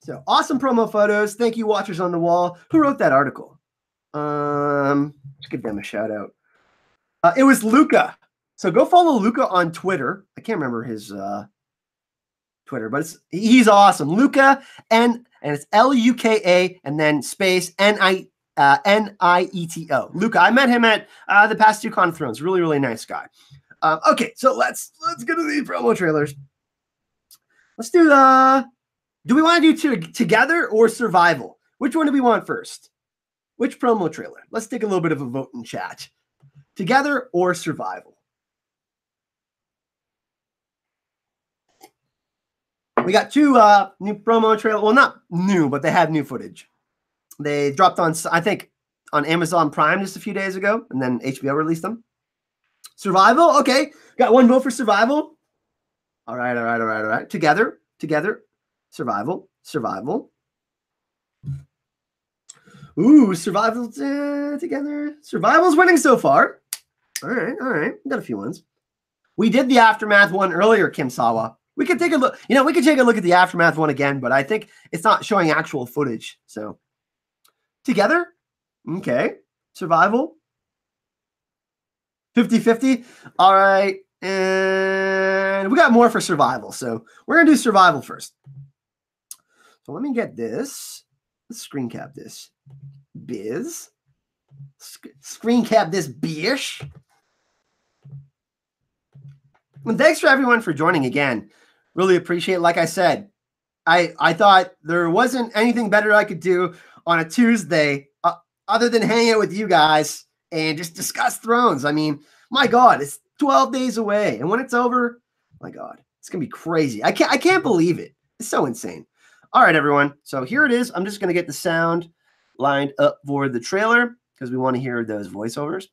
So awesome promo photos. Thank you, watchers on the wall. Who wrote that article? Let's give them a shout out. It was Luca. So go follow Luca on Twitter. I can't remember his Twitter, but he's awesome. Luca, and it's Luka and then space Nieto. Luca. I met him at the past 2 Con of Thrones. Really, really nice guy. Okay, so let's get to these promo trailers. Let's do do we want to do together or survival? Which one do we want first? Which promo trailer? Let's take a little bit of a vote in chat. Together or survival? We got 2 new promo trailers. Well, not new, but they have new footage. They dropped on, I think, on Amazon Prime just a few days ago, and then HBO released them. Survival, okay. Got 1 vote for survival. All right. Together. Survival. Ooh, survival together. Survival's winning so far. All right. Got a few ones. We did the Aftermath one earlier, Kim Sawa. We could take a look. We could take a look at the Aftermath one again, but I think it's not showing actual footage. So, together? Okay. Survival? 50-50? All right. And we got more for survival. So, we're going to do survival first. So, let me get this. Let's screen cap this. Screen cap this bish. And thanks for everyone for joining again. Really appreciate it. Like I said, I thought there wasn't anything better I could do on a Tuesday other than hang out with you guys and just discuss Thrones. I mean, my God, it's 12 days away. And when it's over, my God, it's going to be crazy. I can't believe it. It's so insane. All right, everyone. So here it is. I'm just going to get the sound lined up for the trailer because we want to hear those voiceovers.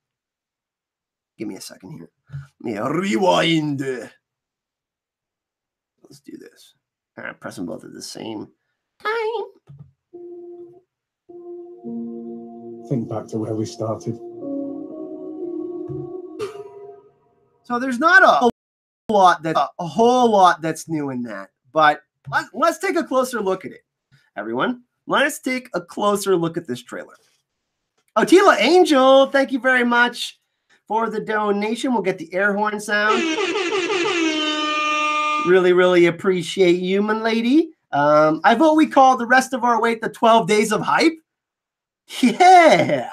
Give me a second here. Let me rewind. Let's do this. All right, press them both at the same time. Think back to where we started. So there's not a whole lot that's new in that, but let's take a closer look at it, everyone. Let's take a closer look at this trailer. Otila Angel, thank you very much for the donation. We'll get the air horn sound. Really, really appreciate you, my lady. I vote we call the rest of our wait the 12 days of hype. Yeah.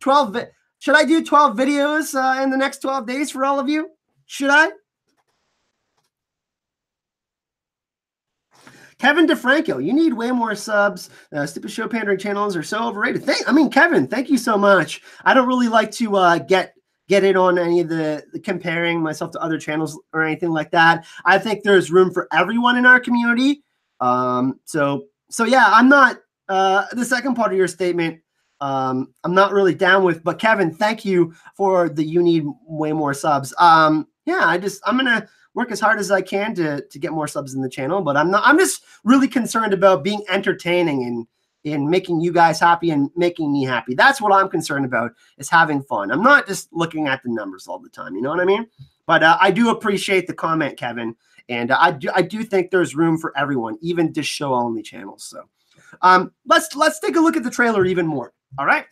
12. Should I do 12 videos in the next 12 days for all of you? Should I? Kevin DeFranco, you need way more subs. Stupid show pandering channels are so overrated. Kevin, thank you so much. I don't really like to get in on any of the comparing myself to other channels or anything like that. I think there's room for everyone in our community. So yeah, I'm not the second part of your statement. I'm not really down with, but Kevin, thank you for the you need way more subs. Yeah, I'm gonna work as hard as I can to get more subs in the channel, but I'm just really concerned about being entertaining and making you guys happy and making me happy. That's what I'm concerned about, is having fun. I'm not just looking at the numbers all the time. You know what I mean? But I do appreciate the comment, Kevin. And I do think there's room for everyone, even just show only channels. So let's take a look at the trailer even more. All right.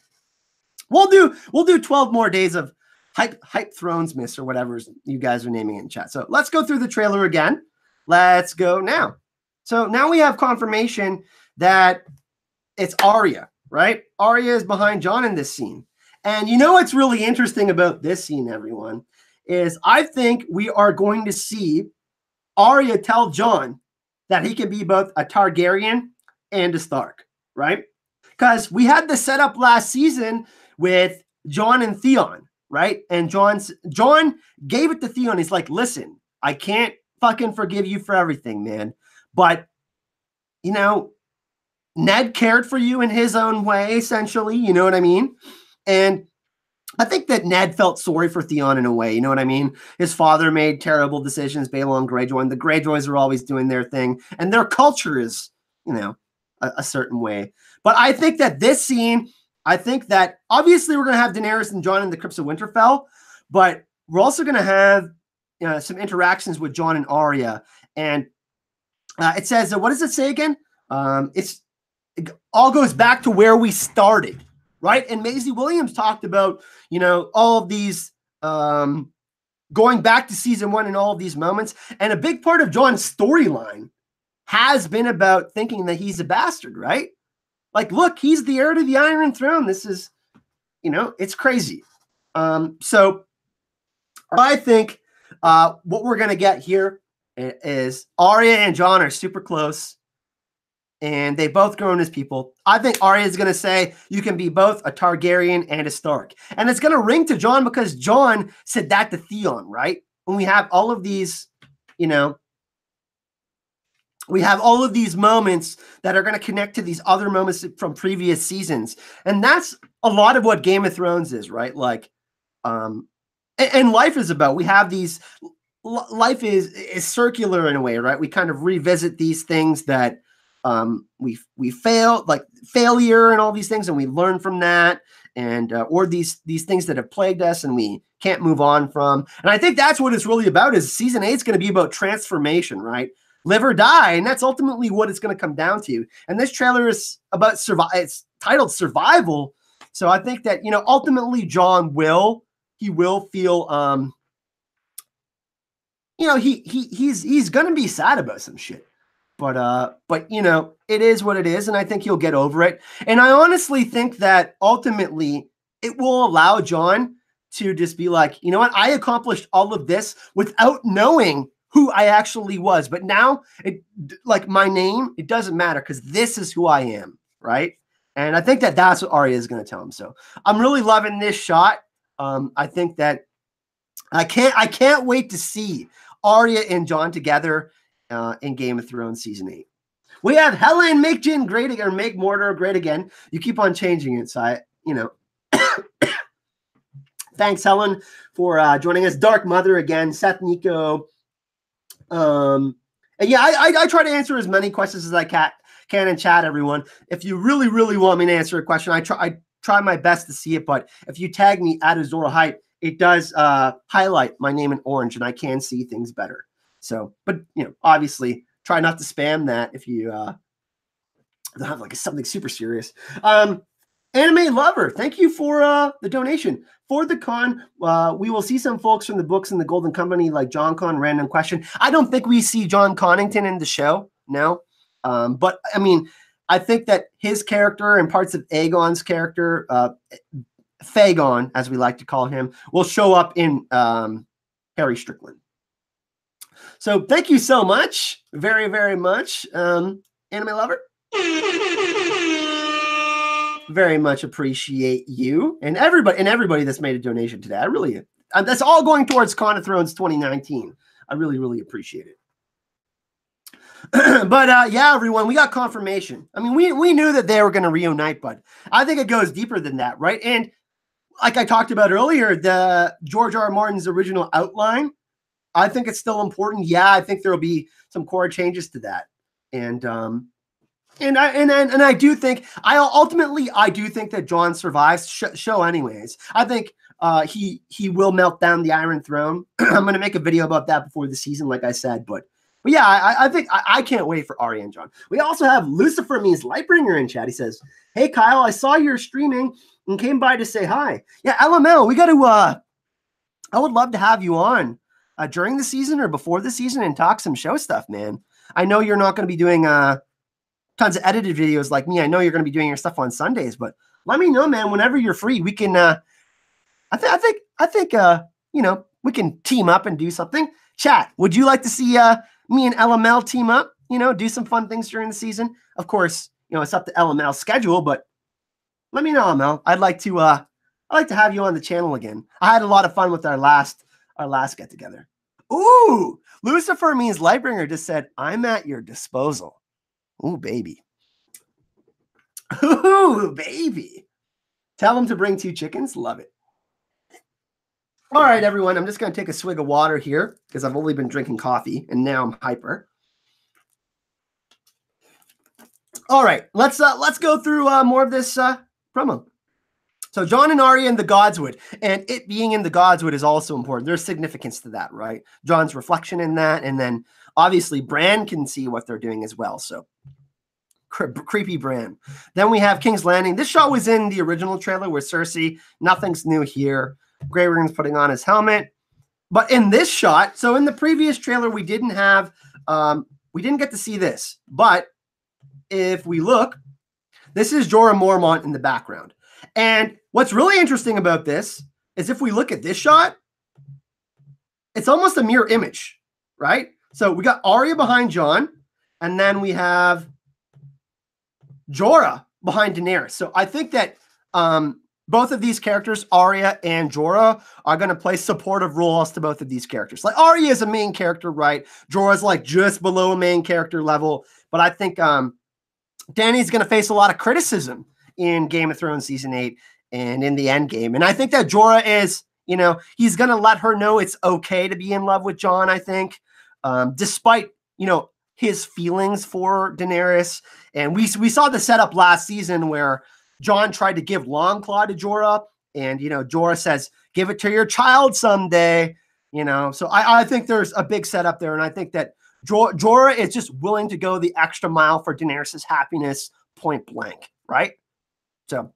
We'll do 12 more days of hype Thrones miss or whatever you guys are naming in chat. So let's go through the trailer again. Let's go now. So now we have confirmation that it's Arya, right? Arya is behind Jon in this scene. And you know what's really interesting about this scene, everyone, is I think we are going to see Arya tell Jon that he can be both a Targaryen and a Stark, right? Because we had the setup last season with Jon and Theon, right? And Jon gave it to Theon. He's like, listen, I can't fucking forgive you for everything, man. But, you know, Ned cared for you in his own way, essentially. You know what I mean? And I think that Ned felt sorry for Theon in a way. You know what I mean? His father made terrible decisions, Balon Greyjoy, and the Greyjoys are always doing their thing. And their culture is, you know, a certain way. But I think that this scene, I think that obviously we're going to have Daenerys and Jon in the Crypts of Winterfell, but we're also going to have some interactions with Jon and Arya. And it says, what does it say again? It all goes back to where we started, right? And Maisie Williams talked about, you know, all of these going back to season 1 and all of these moments. And a big part of Jon's storyline has been about thinking that he's a bastard, right? Like, look, he's the heir to the Iron Throne. This is, you know, it's crazy. So I think what we're going to get here is Arya and Jon are super close. And they both grown as people. I think Arya is going to say you can be both a Targaryen and a Stark. And it's going to ring to Jon because Jon said that to Theon, right? When we have all of these, you know, we have all of these moments that are going to connect to these other moments from previous seasons. And that's a lot of what Game of Thrones is, right? Like, and life is about, we have these, life is circular in a way, right? We kind of revisit these things that, we fail, like failure and all these things, and we learn from that, and or these things that have plagued us and we can't move on from. And I think that's what it's really about. Is season 8 is going to be about transformation, right? Live or die, and that's ultimately what it's going to come down to. And this trailer is about it's titled Survival. So I think that, you know, ultimately Jon will feel you know, he's going to be sad about some shit. But you know, it is what it is, and I think he'll get over it. And I honestly think that ultimately it will allow Jon to just be like, you know what, I accomplished all of this without knowing who I actually was. But now, like my name, it doesn't matter because this is who I am, right? And I think that that's what Arya is going to tell him. So I'm really loving this shot. I think that I can't wait to see Arya and Jon together in Game of Thrones season 8. We have Helen make Jyn great again, or make Mordor great again. You keep on changing it, so you know. Thanks, Helen, for joining us. Dark Mother again, Seth Nico. And yeah, I try to answer as many questions as I can in chat, everyone. If you really, really want me to answer a question, I try my best to see it, but if you tag me at Azora Hype, it does highlight my name in orange, and I can see things better. So, but, you know, obviously try not to spam that if you don't have like something super serious. Anime Lover, thank you for the donation. For the con, we will see some folks from the books in the Golden Company like John Con, random question. I don't think we see John Connington in the show, no. But, I mean, I think that his character and parts of Aegon's character, Fagon, as we like to call him, will show up in Harry Strickland. So thank you so much. Very, very much. Anime Lover. Very much appreciate you and everybody that's made a donation today. I really, that's all going towards Con of Thrones 2019. I really, really appreciate it. But yeah, everyone, we got confirmation. I mean, we knew that they were going to reunite, but I think it goes deeper than that, right? And like I talked about earlier, the George R. R. Martin's original outline, I think it's still important. Yeah, I think there'll be some core changes to that, and I do think I do think that Jon survives show anyways. I think he will melt down the Iron Throne. I'm going to make a video about that before the season, like I said, but yeah, I think I can't wait for Arya and Jon. We also have Lucifer means Lightbringer in chat. He says, "Hey Kyle, I saw you're streaming and came by to say hi." Yeah, LML, we got to. I would love to have you on during the season or before the season and talk some show stuff, man. I know you're not going to be doing tons of edited videos like me. I know you're going to be doing your stuff on Sundays, but let me know, man. Whenever you're free, we can. I think you know, we can team up and do something. Chat, would you like to see me and LML team up? You know, do some fun things during the season. Of course, you know, it's up to LML's schedule, but let me know, LML. I'd like to have you on the channel again. I had a lot of fun with our last get together. Ooh, Lucifer means Lightbringer just said, I'm at your disposal. Ooh, baby. Ooh, baby. Tell him to bring 2 chickens. Love it. All right, everyone. I'm just going to take a swig of water here because I've only been drinking coffee and now I'm hyper. All right, let's go through more of this promo. So Jon and Arya in the Godswood, and it being in the Godswood is also important. There's significance to that, right? Jon's reflection in that, and then obviously Bran can see what they're doing as well. So creepy Bran. Then we have King's Landing. This shot was in the original trailer with Cersei. Nothing's new here. Grey Worm's putting on his helmet. But in this shot, so in the previous trailer, we didn't have, we didn't get to see this. But if we look, this is Jorah Mormont in the background. And what's really interesting about this is if we look at this shot, it's almost a mirror image, right? So we got Arya behind Jon, and then we have Jorah behind Daenerys. So I think that both of these characters, Arya and Jorah, are going to play supportive roles to both of these characters. Like Arya is a main character, right? Jorah's like just below a main character level. But I think Dany's going to face a lot of criticism in Game of Thrones Season 8 and in the end game. And I think that Jorah is, you know, he's going to let her know it's okay to be in love with Jon, I think, despite, you know, his feelings for Daenerys. And we saw the setup last season where Jon tried to give Longclaw to Jorah, and, you know, Jorah says, give it to your child someday, you know. So I think there's a big setup there, and I think that Jorah is just willing to go the extra mile for Daenerys' happiness, point blank, right? So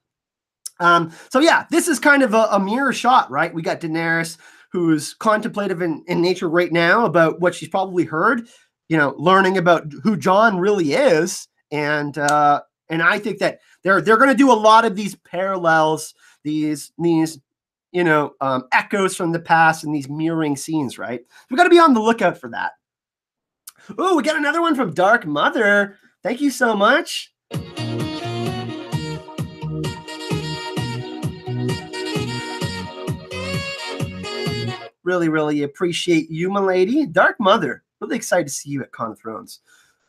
yeah, this is kind of a mirror shot, right? We got Daenerys, who's contemplative in nature right now about what she's probably heard, you know, learning about who Jon really is, and I think that they're going to do a lot of these parallels, these you know, echoes from the past and these mirroring scenes, right? We got to be on the lookout for that. Oh, we got another one from Dark Mother. Thank you so much. Really, really appreciate you, my lady. Dark Mother. Really excited to see you at Con of Thrones.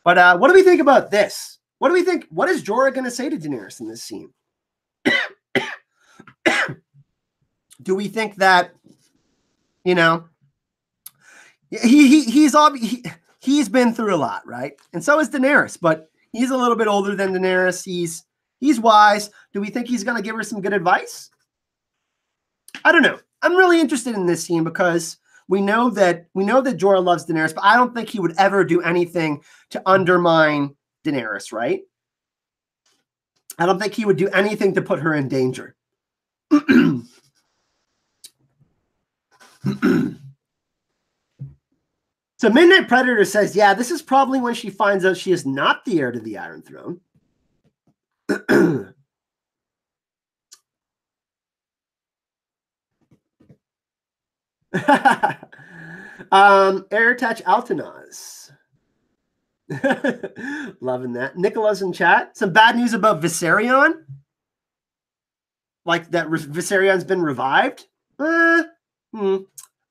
But what do we think about this? What do we think? What is Jorah going to say to Daenerys in this scene? Do we think that, you know, he's been through a lot, right? And so is Daenerys, but he's a little bit older than Daenerys. He's wise. Do we think he's going to give her some good advice? I don't know. I'm really interested in this scene because we know that Jorah loves Daenerys, but I don't think he would ever do anything to undermine Daenerys, right? I don't think he would do anything to put her in danger. So Midnight Predator says, yeah, this is probably when she finds out she is not the heir to the Iron Throne. Air Touch Altanaz. Loving that. Nicola's in chat. Some bad news about Viserion. Like that Viserion's been revived. I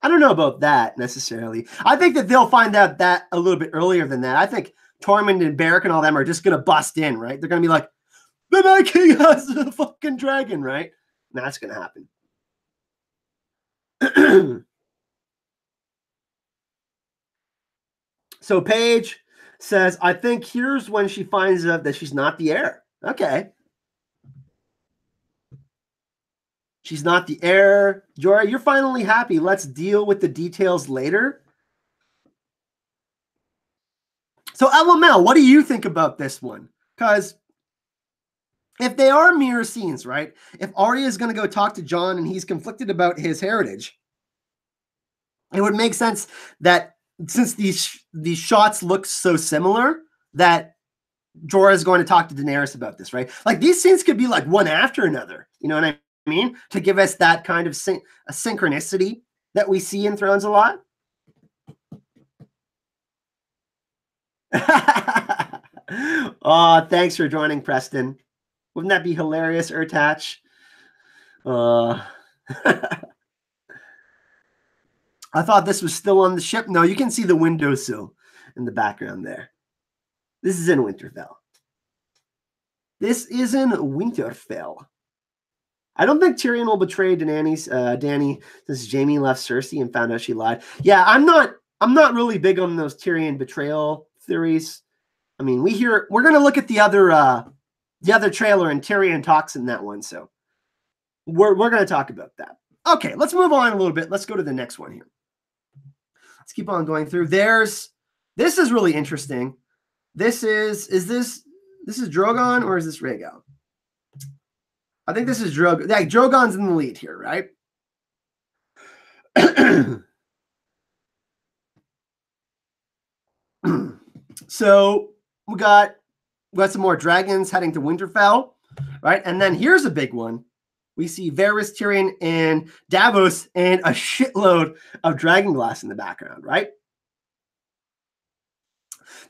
don't know about that necessarily. I think that they'll find out that a little bit earlier than that. I think Tormund and Beric and all them are just going to bust in, right? They're going to be like, the Night King has a fucking dragon, right? And that's going to happen. So Paige says, I think here's when she finds out that she's not the heir. Okay. She's not the heir. Jorah, you're finally happy. Let's deal with the details later. So LML, what do you think about this one? Because if they are mirror scenes, right? If Arya is going to go talk to Jon and he's conflicted about his heritage, it would make sense that since these shots look so similar, that Jorah is going to talk to Daenerys about this, right? Like these scenes could be like one after another. You know what I mean? To give us that kind of a synchronicity that we see in Thrones a lot. Oh, thanks for joining, Preston. Wouldn't that be hilarious, Urtach? I thought this was still on the ship. No, you can see the windowsill in the background there. This is in Winterfell. This is in Winterfell. I don't think Tyrion will betray Dany since Jaime left Cersei and found out she lied. Yeah, I'm not really big on those Tyrion betrayal theories. I mean, we're gonna look at the other trailer, and Tyrion talks in that one, so we're gonna talk about that. Okay, let's move on a little bit. Let's go to the next one here. Let's keep on going through. This is really interesting. This is Drogon or is this Rhaegal? I think this is Drogon. Yeah, Drogon's in the lead here, right? So we got some more dragons heading to Winterfell, right? And then here's a big one. We see Varys, Tyrion, and Davos, and a shitload of dragonglass in the background, right?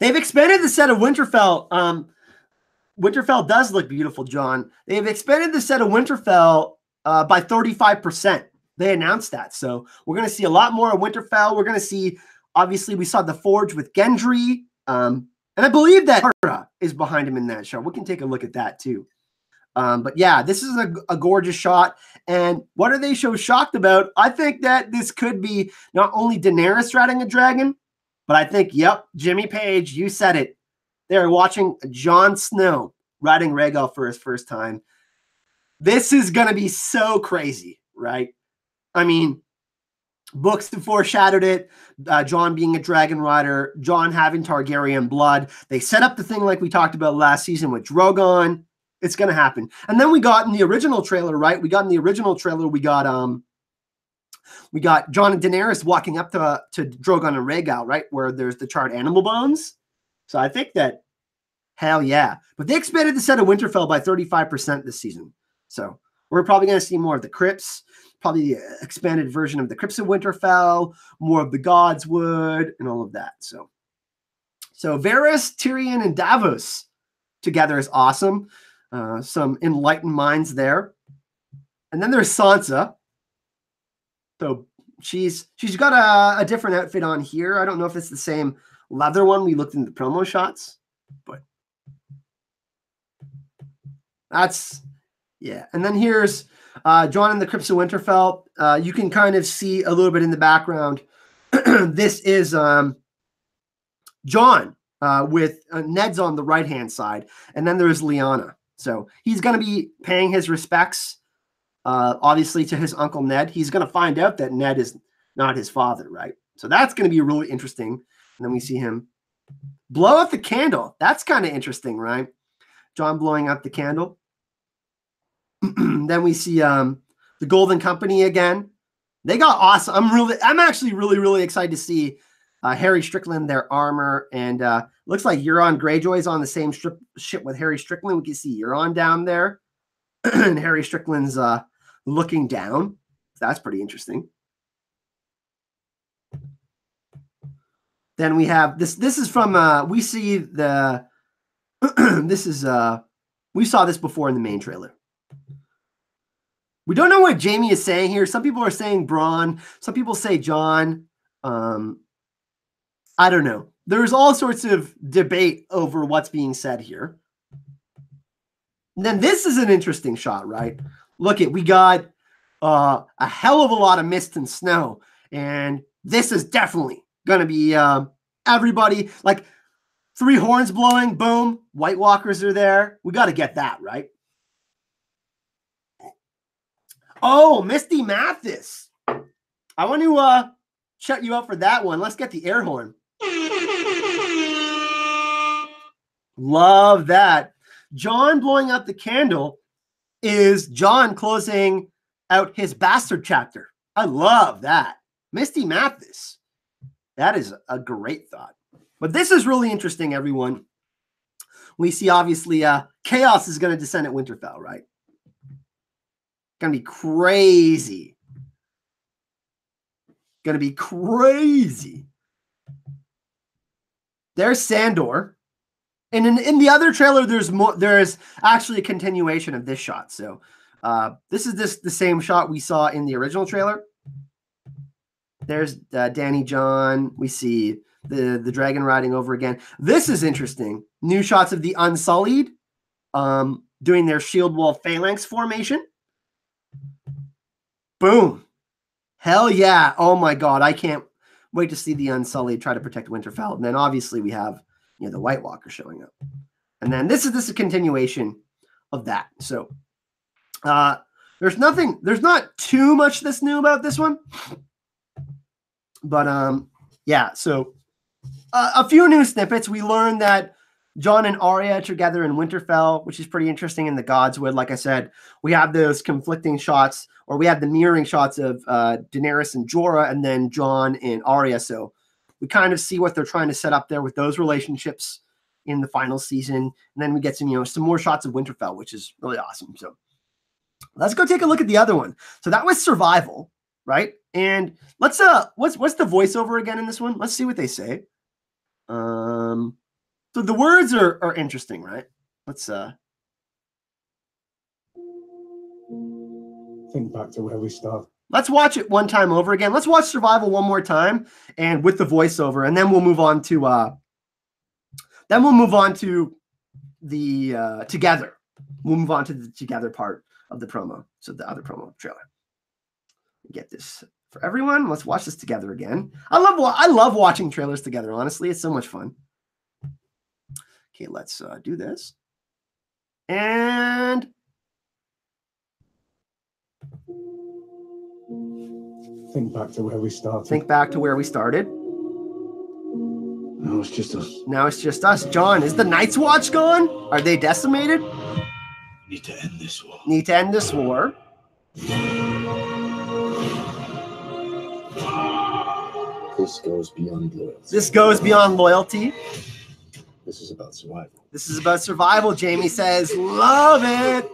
They've expanded the set of Winterfell. Winterfell does look beautiful, John. They've expanded the set of Winterfell by 35%. They announced that. So we're going to see a lot more of Winterfell. We're going to see, obviously, we saw the Forge with Gendry. And I believe that Arya is behind him in that shot. We can take a look at that too. But yeah, this is a gorgeous shot. And what are they so shocked about? I think that this could be not only Daenerys riding a dragon, but I think, yep, Jimmy Page, you said it. They're watching Jon Snow riding Rhaegal for his first time. This is going to be so crazy, right? I mean, books have foreshadowed it. Jon being a dragon rider, Jon having Targaryen blood. They set up the thing like we talked about last season with Drogon. It's going to happen. And then we got in the original trailer, right? We got Jon and Daenerys walking up to Drogon and Rhaegal, right? Where there's the charred animal bones. So I think that, hell yeah. But they expanded the set of Winterfell by 35% this season. So we're probably going to see more of the crypts, probably the expanded version of the crypts of Winterfell, more of the Godswood, and all of that. So Varys, Tyrion, and Davos together is awesome. Some enlightened minds there. And then there's Sansa. So she's got a different outfit on here. I don't know if it's the same leather one we looked in the promo shots, but that's, yeah. And then here's Jon in the Crypts of Winterfell. You can kind of see a little bit in the background. This is Jon with Ned's on the right-hand side, and then there's Lyanna. So he's going to be paying his respects, obviously, to his uncle Ned. He's going to find out that Ned is not his father, right? So that's going to be really interesting. And then we see him blow out the candle. That's kind of interesting, right? Jon blowing out the candle. Then we see the Golden Company again. They got awesome. I'm actually really excited to see Harry Strickland, their armor, and looks like Euron Greyjoy's on the same ship with Harry Strickland. We can see Euron down there, and Harry Strickland's looking down. That's pretty interesting. Then we have this. This is from we see the. This is we saw this before in the main trailer. We don't know what Jaime is saying here. Some people are saying Bronn. Some people say Jon. I don't know. There's all sorts of debate over what's being said here. And then this is an interesting shot, right? Look we got a hell of a lot of mist and snow. And this is definitely going to be everybody, like 3 horns blowing, boom, White Walkers are there. We got to get that, right? Oh, Misty Mathis. I want to shut you up for that one. Let's get the air horn. Love that. Jon blowing out the candle is Jon closing out his bastard chapter. I love that. Misty Mathis. That is a great thought. But this is really interesting, everyone. We see, obviously, chaos is going to descend at Winterfell, right? Going to be crazy. Going to be crazy. There's Sandor. And in the other trailer, there's actually a continuation of this shot. So this is the same shot we saw in the original trailer. There's Danny John. We see the dragon riding over again. This is interesting. New shots of the Unsullied doing their shield wall phalanx formation. Boom. Hell yeah. Oh my God. I can't wait to see the Unsullied try to protect Winterfell. And then obviously we have, the White Walker showing up. And then this is a continuation of that. So there's not too much that's new about this one. But yeah, so a few new snippets. We learned that Jon and Arya are together in Winterfell, which is pretty interesting in the Godswood. Like I said, we have those conflicting shots, or we have the mirroring shots of Daenerys and Jorah, and then Jon and Arya. So we kind of see what they're trying to set up there with those relationships in the final season. And then we get some, some more shots of Winterfell, which is really awesome. So let's go take a look at the other one. So that was Survival, right? And let's what's the voiceover again in this one? Let's see what they say. So the words are interesting, right? Let's think back to where we started. Let's watch it one time over again. Let's watch Survival one more time and with the voiceover, and then we'll move on to the Together. We'll move on to the Together part of the promo. So the other promo trailer. Get this for everyone. Let's watch this together again. I love watching trailers together. Honestly, it's so much fun. Okay, let's do this. And think back to where we started. Think back to where we started. Now it's just us. Now it's just us. Jon, is the Night's Watch gone? Are they decimated? Need to end this war. Need to end this war. This goes beyond loyalty. This goes beyond loyalty. This is about survival. This is about survival, Jaime says. Love it.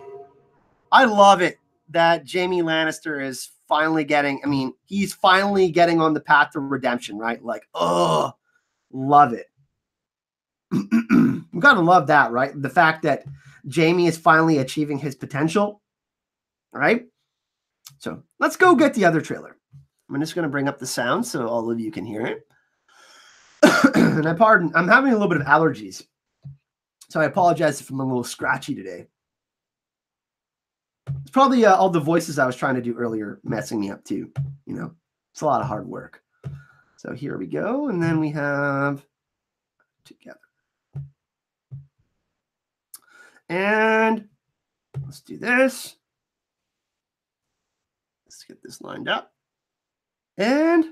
I love it that Jaime Lannister is finally getting, he's finally getting on the path to redemption, right? Like, oh, love it. We've got to love that, right? The fact that Jaime is finally achieving his potential, right? So let's go get the other trailer. I'm just going to bring up the sound so all of you can hear it. And I'm having a little bit of allergies. So I apologize if I'm a little scratchy today. It's probably all the voices I was trying to do earlier messing me up too. It's a lot of hard work. So here we go. And then we have Together. And let's do this. Let's get this lined up. And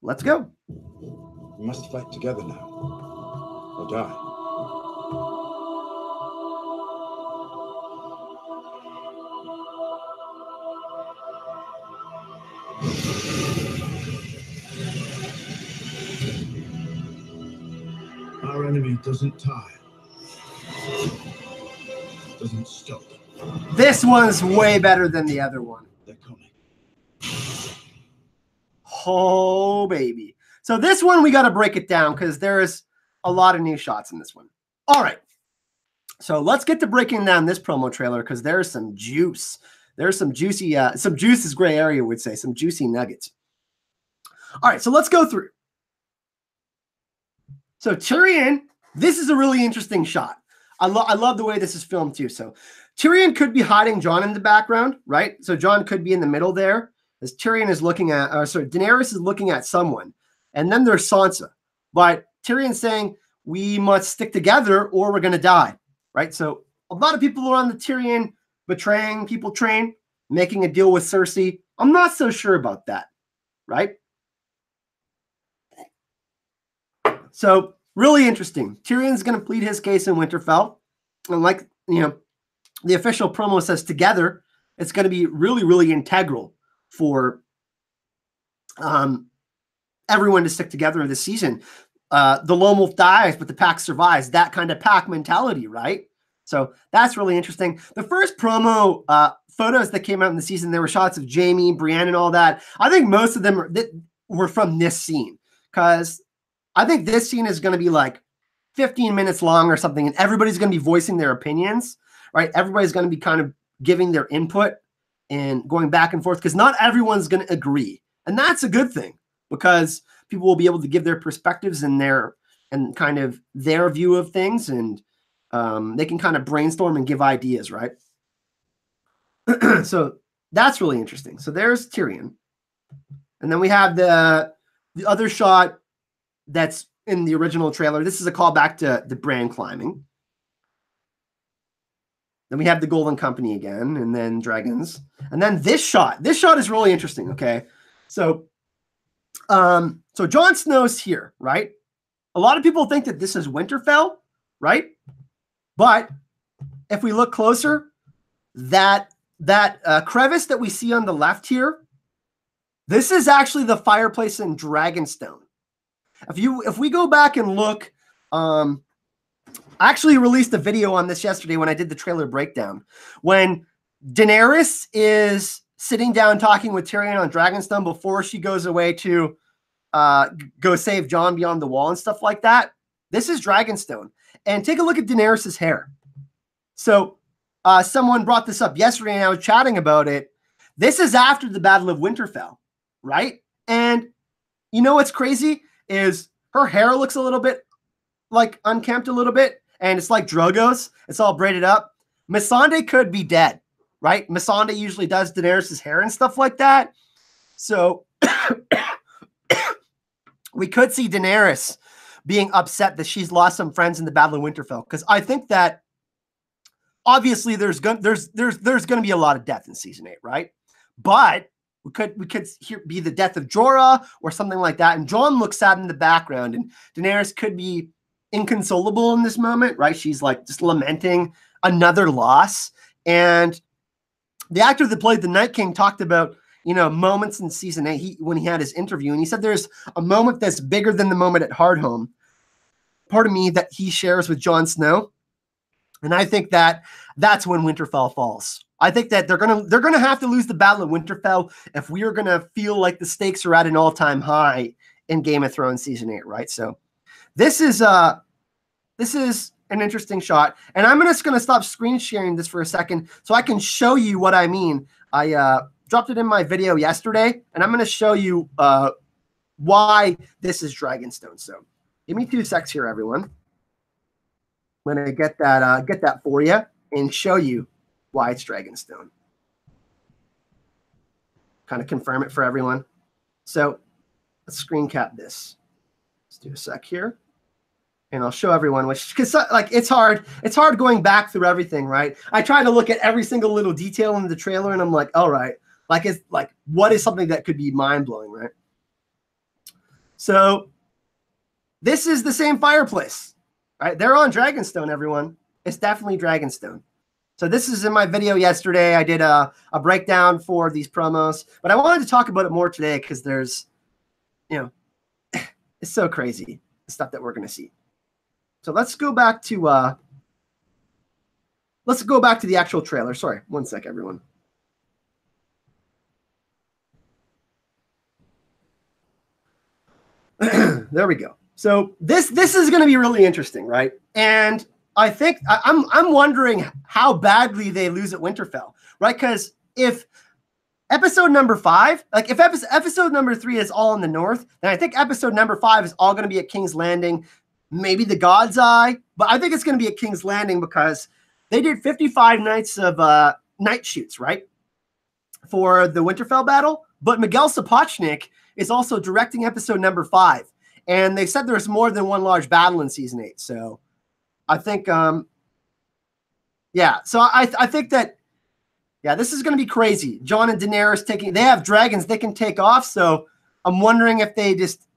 let's go. We must fight together now, or die. Our enemy doesn't tire. Doesn't stop. This one's way better than the other one. They're coming. Oh, baby. So this one, we got to break it down because there is a lot of new shots in this one. All right. So let's get to breaking down this promo trailer because there's some juice. There's some juicy, some juice is gray area would say, some juicy nuggets. All right. So let's go through. So Tyrion, this is a really interesting shot. I love the way this is filmed too. So Tyrion could be hiding Jon in the background, right? So Jon could be in the middle there as Tyrion is looking at, Daenerys is looking at someone. And then there's Sansa. But Tyrion's saying, we must stick together or we're going to die, right? So a lot of people are on the Tyrion betraying people train, making a deal with Cersei. I'm not so sure about that, right? So really interesting. Tyrion's going to plead his case in Winterfell. And like, the official promo says together, it's going to be really, really integral for everyone to stick together this season. The lone wolf dies, but the pack survives. That kind of pack mentality, right? So that's really interesting. The first promo photos that came out in the season, there were shots of Jaime, Brienne, and all that. I think most of them were from this scene because I think this scene is going to be like 15 minutes long or something, and everybody's going to be voicing their opinions, right? Everybody's going to be kind of giving their input and going back and forth because not everyone's going to agree. And that's a good thing because people will be able to give their perspectives and kind of their view of things, and they can kind of brainstorm and give ideas, right? So that's really interesting. So there's Tyrion. And then we have the other shot that's in the original trailer. This is a callback to the Bran climbing. Then we have the Golden Company again, and then dragons. And then this shot is really interesting, okay? So Jon Snow's here, right? A lot of people think that this is Winterfell, right? But if we look closer, that crevice that we see on the left here, this is actually the fireplace in Dragonstone. If we go back and look, I actually released a video on this yesterday when I did the trailer breakdown. When Daenerys is sitting down talking with Tyrion on Dragonstone before she goes away to go save Jon beyond the wall and stuff like that, this is Dragonstone. And take a look at Daenerys's hair. So someone brought this up yesterday and I was chatting about it. This is after the Battle of Winterfell, right? And you know what's crazy is her hair looks a little bit like unkempt a little bit, and it's like Drogo's. It's all braided up. Missandei could be dead, right? Missandei usually does Daenerys' hair and stuff like that. So we could see Daenerys being upset that she's lost some friends in the Battle of Winterfell, because I think that obviously there's going to be a lot of death in season 8, right? But we could be the death of Jorah or something like that. And Jon looks sad in the background, and Daenerys could be inconsolable in this moment, right? She's like just lamenting another loss. And the actor that played the Night King talked about, moments in season 8 when he had his interview, and he said there's a moment that's bigger than the moment at Hardhome, part of me, that he shares with Jon Snow. And I think that that's when Winterfell falls. I think that they're gonna have to lose the Battle of Winterfell if we are gonna feel like the stakes are at an all-time high in Game of Thrones season 8, right? So this is an interesting shot, and I'm just gonna stop screen sharing this for a second so I can show you what I mean. I dropped it in my video yesterday, and I'm gonna show you why this is Dragonstone. So give me 2 secs here, everyone. I'm gonna get that for you and show you why it's Dragonstone. Kind of confirm it for everyone. So let's screen cap this. Let's do a sec here, and I'll show everyone, because like it's hard going back through everything, right? I try to look at every single little detail in the trailer, and I'm like, all right, what is something that could be mind blowing, right? So this is the same fireplace, right? They're on Dragonstone, everyone. It's definitely Dragonstone. So this is in my video yesterday. I did a breakdown for these promos, but I wanted to talk about it more today because there's, it's so crazy, the stuff that we're going to see. So let's go back to the actual trailer. Sorry, 1 sec, everyone. There we go. So this is going to be really interesting, right? And I think I'm wondering how badly they lose at Winterfell, right? Because if episode number 5, like if episode number 3 is all in the north, then I think episode number 5 is all going to be at King's Landing, maybe the God's Eye, but I think it's going to be at King's Landing because they did 55 nights of night shoots, right, for the Winterfell battle. But Miguel Sapochnik is also directing episode number 5, and they said there's more than one large battle in season 8. So I think, yeah. So I think that, yeah, this is going to be crazy. Jon and Daenerys they have dragons they can take off. So I'm wondering if they just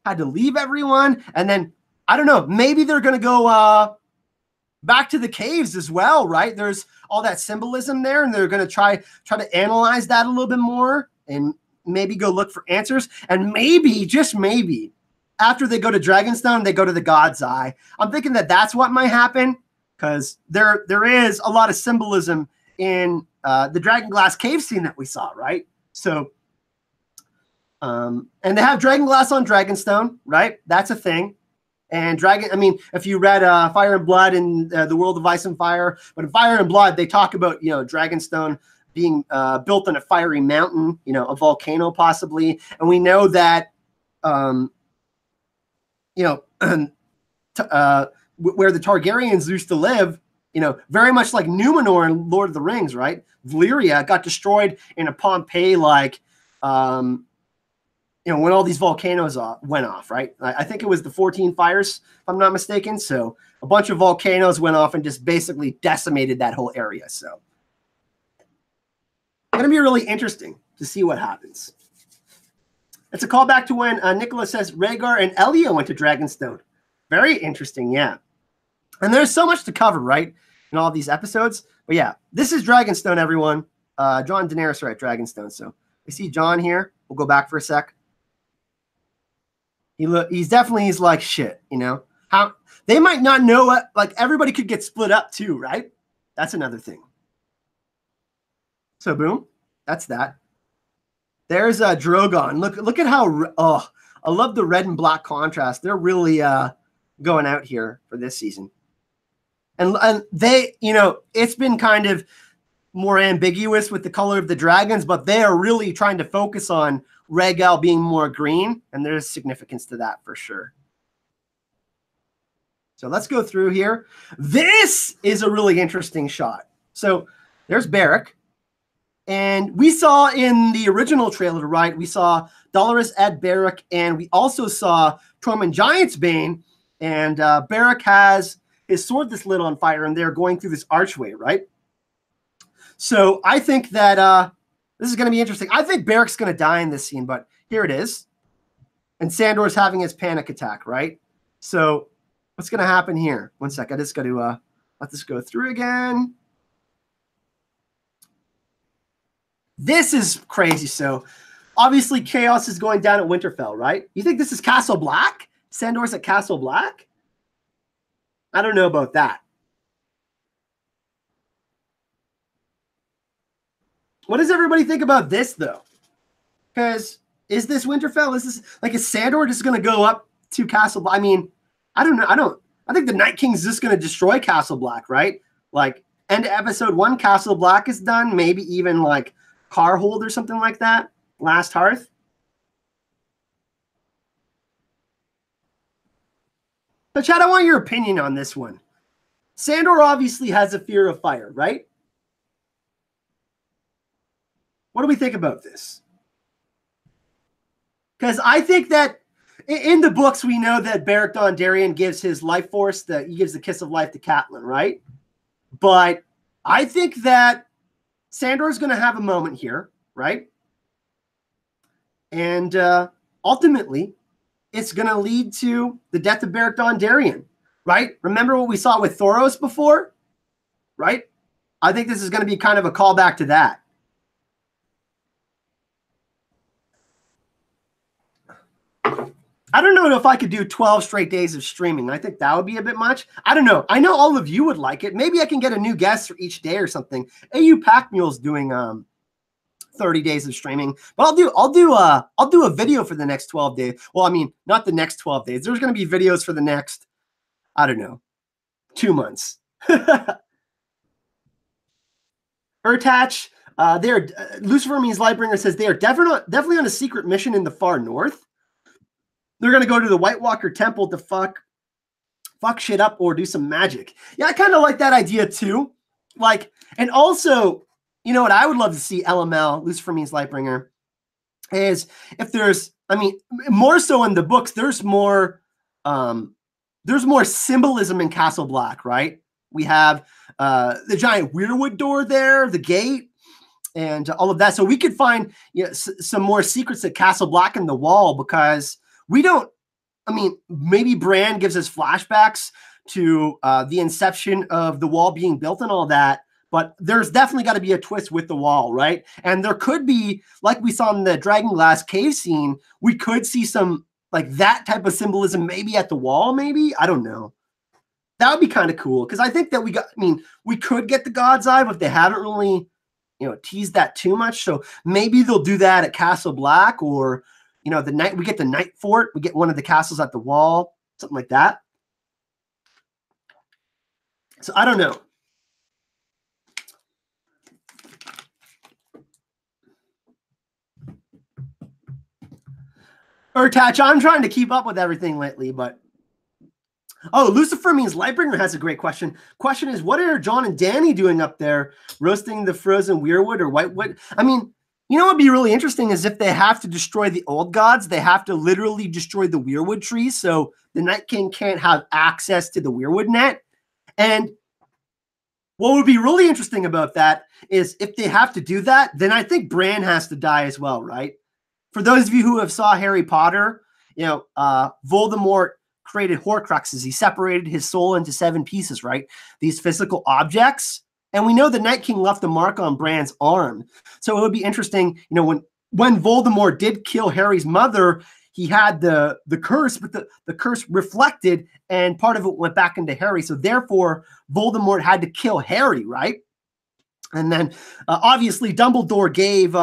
had to leave everyone, and then I don't know, maybe they're going to go back to the caves as well, right? There's all that symbolism there, and they're going to try to analyze that a little bit more and maybe go look for answers. And maybe, just maybe, after they go to Dragonstone, they go to the God's Eye. I'm thinking that that's what might happen, because there is a lot of symbolism in the Dragonglass cave scene that we saw, right? So, and they have Dragonglass on Dragonstone, right? That's a thing. And if you read Fire and Blood and the World of Ice and Fire, but in Fire and Blood, they talk about, Dragonstone being built on a fiery mountain, you know, a volcano possibly. And we know that, you know, where the Targaryens used to live, you know, very much like Numenor in Lord of the Rings, right? Valyria got destroyed in a Pompeii, like, you know, when all these volcanoes went off, right? I think it was the 14 fires, if I'm not mistaken. So a bunch of volcanoes went off and just basically decimated that whole area. So it's going to be really interesting to see what happens. It's a callback to when Nicholas says Rhaegar and Elia went to Dragonstone. Very interesting, yeah. And there's so much to cover, right, in all these episodes. But yeah, this is Dragonstone, everyone. Jon and Daenerys are at Dragonstone. So we see Jon here. We'll go back for a sec. He's like shit, you know. How they might not know what, like, everybody could get split up too, right? That's another thing. So boom, that's that. There's Drogon. Look at how I love the red and black contrast. They're really going out here for this season. And they, you know, it's been kind of more ambiguous with the color of the dragons, but they are really trying to focus on Rhaegal being more green, and there's significance to that for sure. So let's go through here. This is a really interesting shot. So there's Beric, and we saw in the original trailer, right, we saw Dolorous at Beric, and we also saw Tormund Giantsbane, and Beric has his sword that's lit on fire, and they're going through this archway, right? So I think that this is going to be interesting. I think Beric's going to die in this scene, but here it is. And Sandor's having his panic attack, right? So what's going to happen here? One sec. I just got to let this go through again. This is crazy. So obviously chaos is going down at Winterfell, right? You think this is Castle Black? Sandor's at Castle Black? I don't know about that. What does everybody think about this, though? Because is this Winterfell? Is this like, is Sandor just going to go up to Castle Black? I mean, I don't know. I think the Night King's just going to destroy Castle Black, right? Like, end of episode 1, Castle Black is done. Maybe even like Carhold or something like that. Last Hearth. But Chad, I want your opinion on this one. Sandor obviously has a fear of fire, right? What do we think about this? Because I think that in the books, we know that Beric Dondarrion gives his life force, that he gives the kiss of life to Catelyn, right? But I think that Sandor is going to have a moment here, right? And ultimately, it's going to lead to the death of Beric Dondarrion, right? Remember what we saw with Thoros before, right? I think this is going to be kind of a callback to that. I don't know if I could do 12 straight days of streaming. I think that would be a bit much. I don't know. I know all of you would like it. Maybe I can get a new guest for each day or something. AU Pack Mule's doing 30 days of streaming, but I'll do a video for the next 12 days. Well, I mean, not the next 12 days. There's going to be videos for the next, I don't know, 2 months. Urtach, Lucifer Means Lightbringer says they are definitely on a secret mission in the far north. They're going to go to the White Walker Temple to fuck shit up or do some magic. Yeah, I kind of like that idea too. Like, and also, you know what I would love to see, LML, Lucifer Means Lightbringer, is if there's, I mean, more so in the books, there's more symbolism in Castle Black, right? We have the giant weirwood door there, the gate, and all of that. So we could find, you know, some more secrets at Castle Black in the wall, because we don't, I mean, maybe Bran gives us flashbacks to the inception of the wall being built and all that, but there's definitely got to be a twist with the wall, right? And there could be, like we saw in the Dragonglass cave scene, we could see some, like, that type of symbolism maybe at the wall, maybe? I don't know. That would be kind of cool, because I think that we could get the God's Eye, but they haven't really, you know, teased that too much. So maybe they'll do that at Castle Black, or, you know, we get the Night Fort, we get one of the castles at the wall, something like that. So I don't know. Urtach, I'm trying to keep up with everything lately, but... Oh, Lucifer means Lightbringer has a great question. Question is, what are Jon and Dany doing up there? Roasting the frozen weirwood or whitewood? I mean, you know what would be really interesting is if they have to destroy the old gods, they have to literally destroy the weirwood trees, so the Night King can't have access to the weirwood net. And what would be really interesting about that is if they have to do that, then I think Bran has to die as well, right? For those of you who have saw Harry Potter, you know, Voldemort created Horcruxes. He separated his soul into 7 pieces, right? These physical objects. And we know the Night King left a mark on Bran's arm. So it would be interesting, you know, when Voldemort did kill Harry's mother, he had the curse, but the curse reflected and part of it went back into Harry. So therefore, Voldemort had to kill Harry, right? And then obviously Dumbledore gave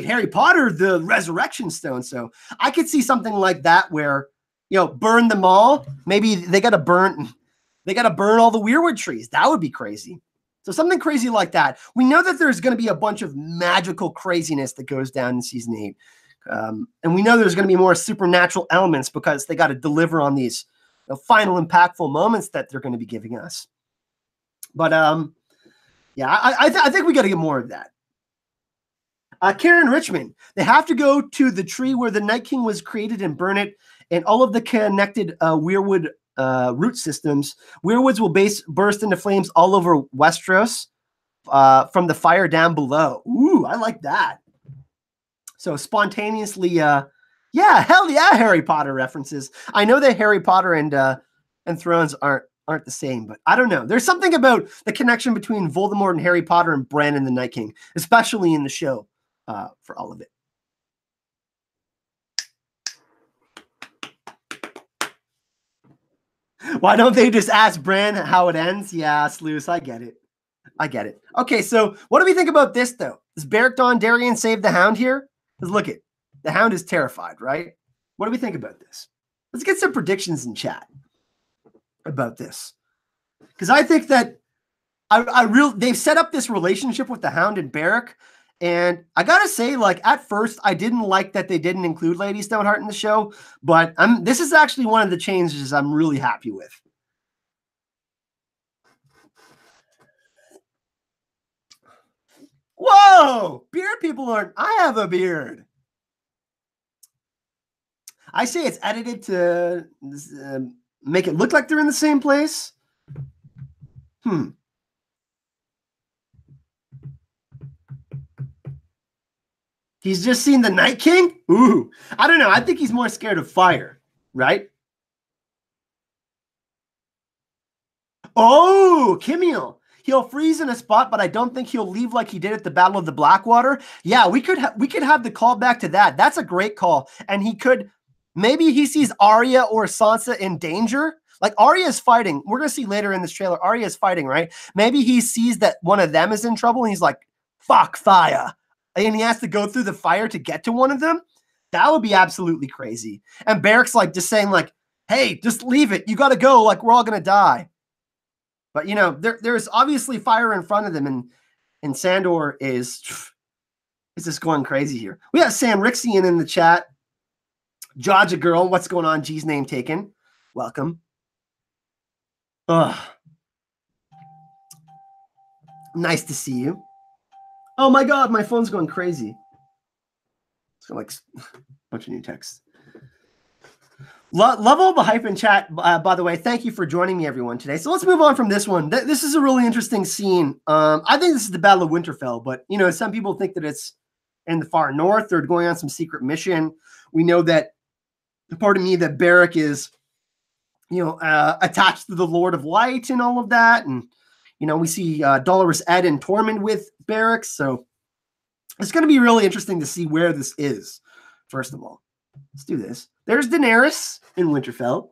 Harry Potter the resurrection stone. So I could see something like that where, you know, burn them all. Maybe they got to burn all the weirwood trees. That would be crazy. So something crazy like that. We know that there's going to be a bunch of magical craziness that goes down in season 8. And we know there's going to be more supernatural elements because they got to deliver on these final impactful moments that they're going to be giving us. But yeah, I think we got to get more of that. Karen Richmond, they have to go to the tree where the Night King was created and burn it, and all of the connected weirwood root systems. Weirwoods will burst into flames all over Westeros from the fire down below. Ooh, I like that. So spontaneously, yeah, hell yeah, Harry Potter references. I know that Harry Potter and Thrones aren't the same, but I don't know. There's something about the connection between Voldemort and Harry Potter and Bran and the Night King, especially in the show. For all of it. Why don't they just ask Bran how it ends? Yeah, Sluice, I get it. I get it. Okay, so what do we think about this, though? Does Beric Dondarrion save the Hound here? Because look it, the Hound is terrified, right? What do we think about this? Let's get some predictions in chat about this. Because I think that they've set up this relationship with the Hound and Beric. And I gotta say, like, at first, I didn't like that they didn't include Lady Stoneheart in the show, but this is actually one of the changes I'm really happy with. Whoa! Beard people aren't. I have a beard. I say it's edited to make it look like they're in the same place. He's just seen the Night King? Ooh, I don't know. I think he's more scared of fire, right? Oh, Kimiel. He'll freeze in a spot, but I don't think he'll leave like he did at the Battle of the Blackwater. Yeah, we could have the call back to that. That's a great call. And he could, maybe he sees Arya or Sansa in danger. Like Arya's fighting. We're going to see later in this trailer, Arya's fighting, right? Maybe he sees that one of them is in trouble and he's like, fuck fire. And he has to go through the fire to get to one of them. That would be absolutely crazy. And Beric's like just saying like, hey, just leave it. You got to go. Like we're all going to die. But, you know, there's obviously fire in front of them. And Sandor is just going crazy here. We have Sam Rixian in the chat. Georgia girl, what's going on? G's name taken. Welcome. Ugh. Nice to see you. Oh my God, my phone's going crazy. It's got like a bunch of new texts. Love all the hype in chat, by the way. Thank you for joining me, everyone, today. So let's move on from this one. This is a really interesting scene. I think this is the Battle of Winterfell, but, you know, some people think that it's in the far north. They're going on some secret mission. We know that, pardon me, that Beric is, you know, attached to the Lord of Light and all of that. And, you know, we see Dolorous Ed and Tormund with Beric. So it's going to be really interesting to see where this is, first of all. Let's do this. There's Daenerys in Winterfell.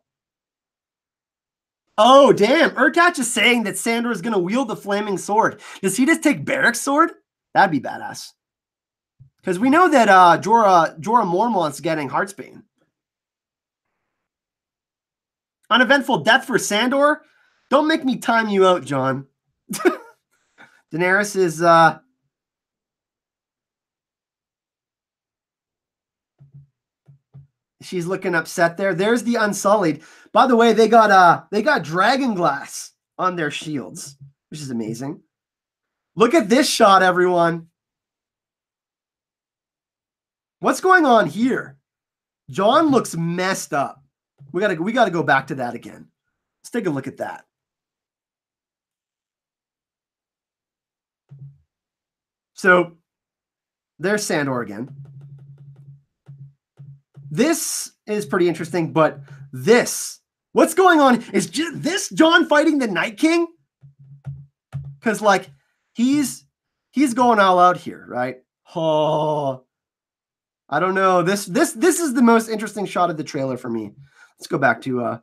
Oh, damn. Urtach is saying that Sandor is going to wield the flaming sword. Does he just take Beric's sword? That'd be badass. Because we know that Jorah Mormont's getting Heartsbane. Uneventful death for Sandor? Don't make me time you out, John. Daenerys is... She's looking upset there. There's the Unsullied. By the way, they got dragon glass on their shields, which is amazing. Look at this shot, everyone. What's going on here? Jon looks messed up. We gotta go back to that again. Let's take a look at that. So there's Sandor again. This is pretty interesting, but what's going on? Is this Jon fighting the Night King? Because like he's going all out here, right? Oh, I don't know. This is the most interesting shot of the trailer for me. Let's go back to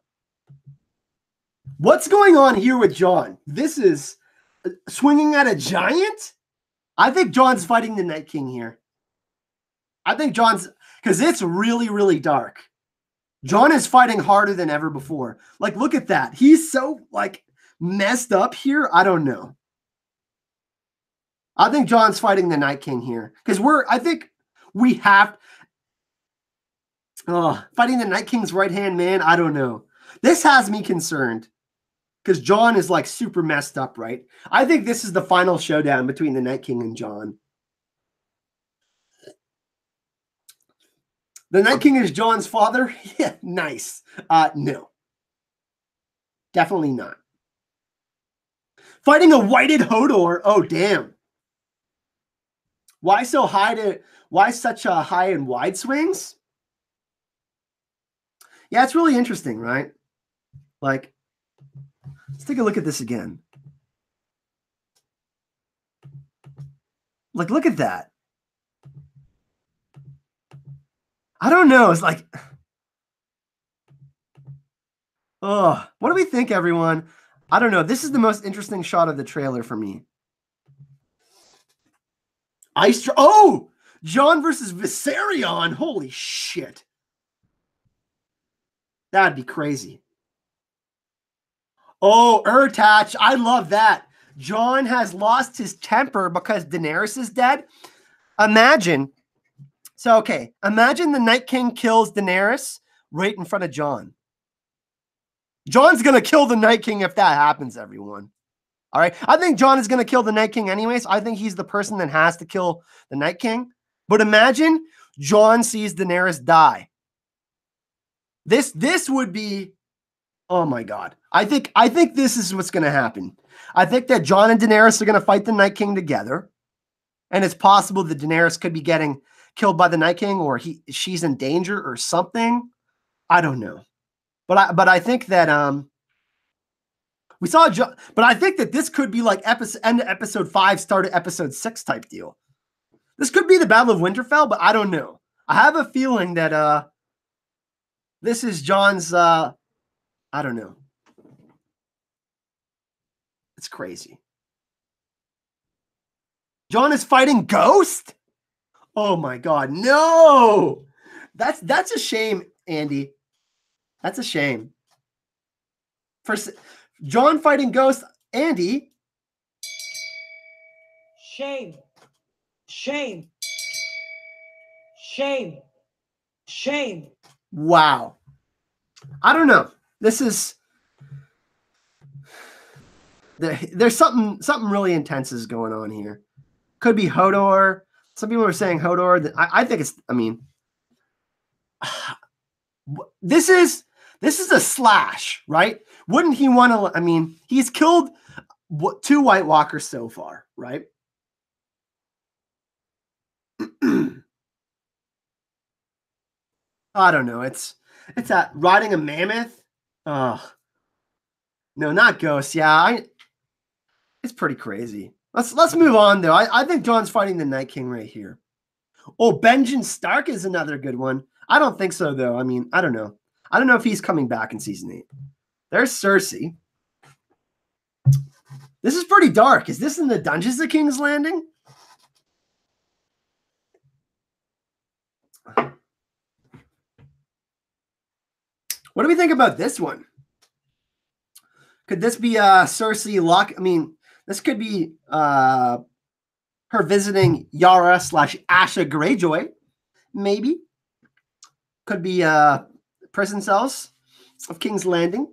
what's going on here with Jon. This is swinging at a giant. I think Jon's fighting the Night King here. I think Jon's, because it's really, really dark. Jon is fighting harder than ever before. Like, look at that. He's so, like, messed up here. I don't know. I think Jon's fighting the Night King here. Because I think we have, fighting the Night King's right-hand man, I don't know. This has me concerned. Because Jon is, like, super messed up, right? I think this is the final showdown between the Night King and Jon. The Night King is Jon's father? Yeah, nice. No. Definitely not. Fighting a whited Hodor? Oh, damn. Why such a high and wide swings? Yeah, it's really interesting, right? Like, let's take a look at this again. Like, look at that. I don't know. It's like, oh, what do we think, everyone? I don't know. This is the most interesting shot of the trailer for me. Oh, Jon versus Viserion. Holy shit. That'd be crazy. Oh, Urtach. I love that. Jon has lost his temper because Daenerys is dead. Imagine the Night King kills Daenerys right in front of Jon. Jon's going to kill the Night King if that happens, everyone. All right? I think Jon is going to kill the Night King anyways. I think he's the person that has to kill the Night King. But imagine Jon sees Daenerys die. This would be, oh my God. I think this is what's going to happen. I think that Jon and Daenerys are going to fight the Night King together. And it's possible that Daenerys could be getting killed by the Night King, or she's in danger or something. I don't know. But I think that we saw Jon, but I think that this could be like end of episode 5, start of episode 6 type deal. This could be the Battle of Winterfell, but I don't know. I have a feeling that this is Jon's I don't know. It's crazy. Jon is fighting Ghost? Oh my God, no! That's a shame, Andy. That's a shame. For Jon fighting Ghost, Andy. Shame. Shame. Shame. Shame. Wow. I don't know. This is there's something really intense is going on here. Could be Hodor. Some people are saying Hodor. I think it's, I mean, this is a slash, right? Wouldn't he want to, I mean, he's killed 2 White Walkers so far, right? I don't know. It's that riding a mammoth. Oh, no, not Ghost. Yeah, it's pretty crazy. Let's move on though. I think Jon's fighting the Night King right here. Oh, Benjen Stark is another good one. I don't think so though. I mean, I don't know. I don't know if he's coming back in season 8. There's Cersei. This is pretty dark. Is this in the Dungeons of King's Landing? What do we think about this one? Could this be Cersei I mean, this could be her visiting Yara / Asha Greyjoy. Maybe. Could be prison cells of King's Landing.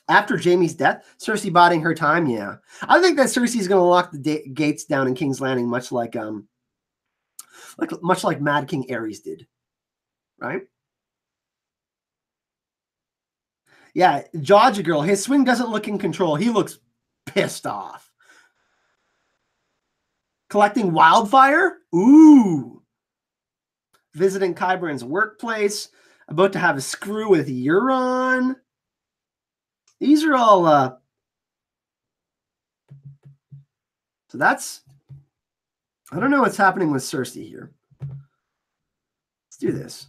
After Jaime's death, Cersei biding her time. Yeah, I think that Cersei's going to lock the gates down in King's Landing, much like Mad King Aerys did, right? Yeah, Jaja Girl. His swing doesn't look in control. He looks pissed off. Collecting wildfire. Ooh. Visiting Qyburn's workplace. About to have a screw with Euron. These are all so that's, I don't know what's happening with Cersei here. Let's do this.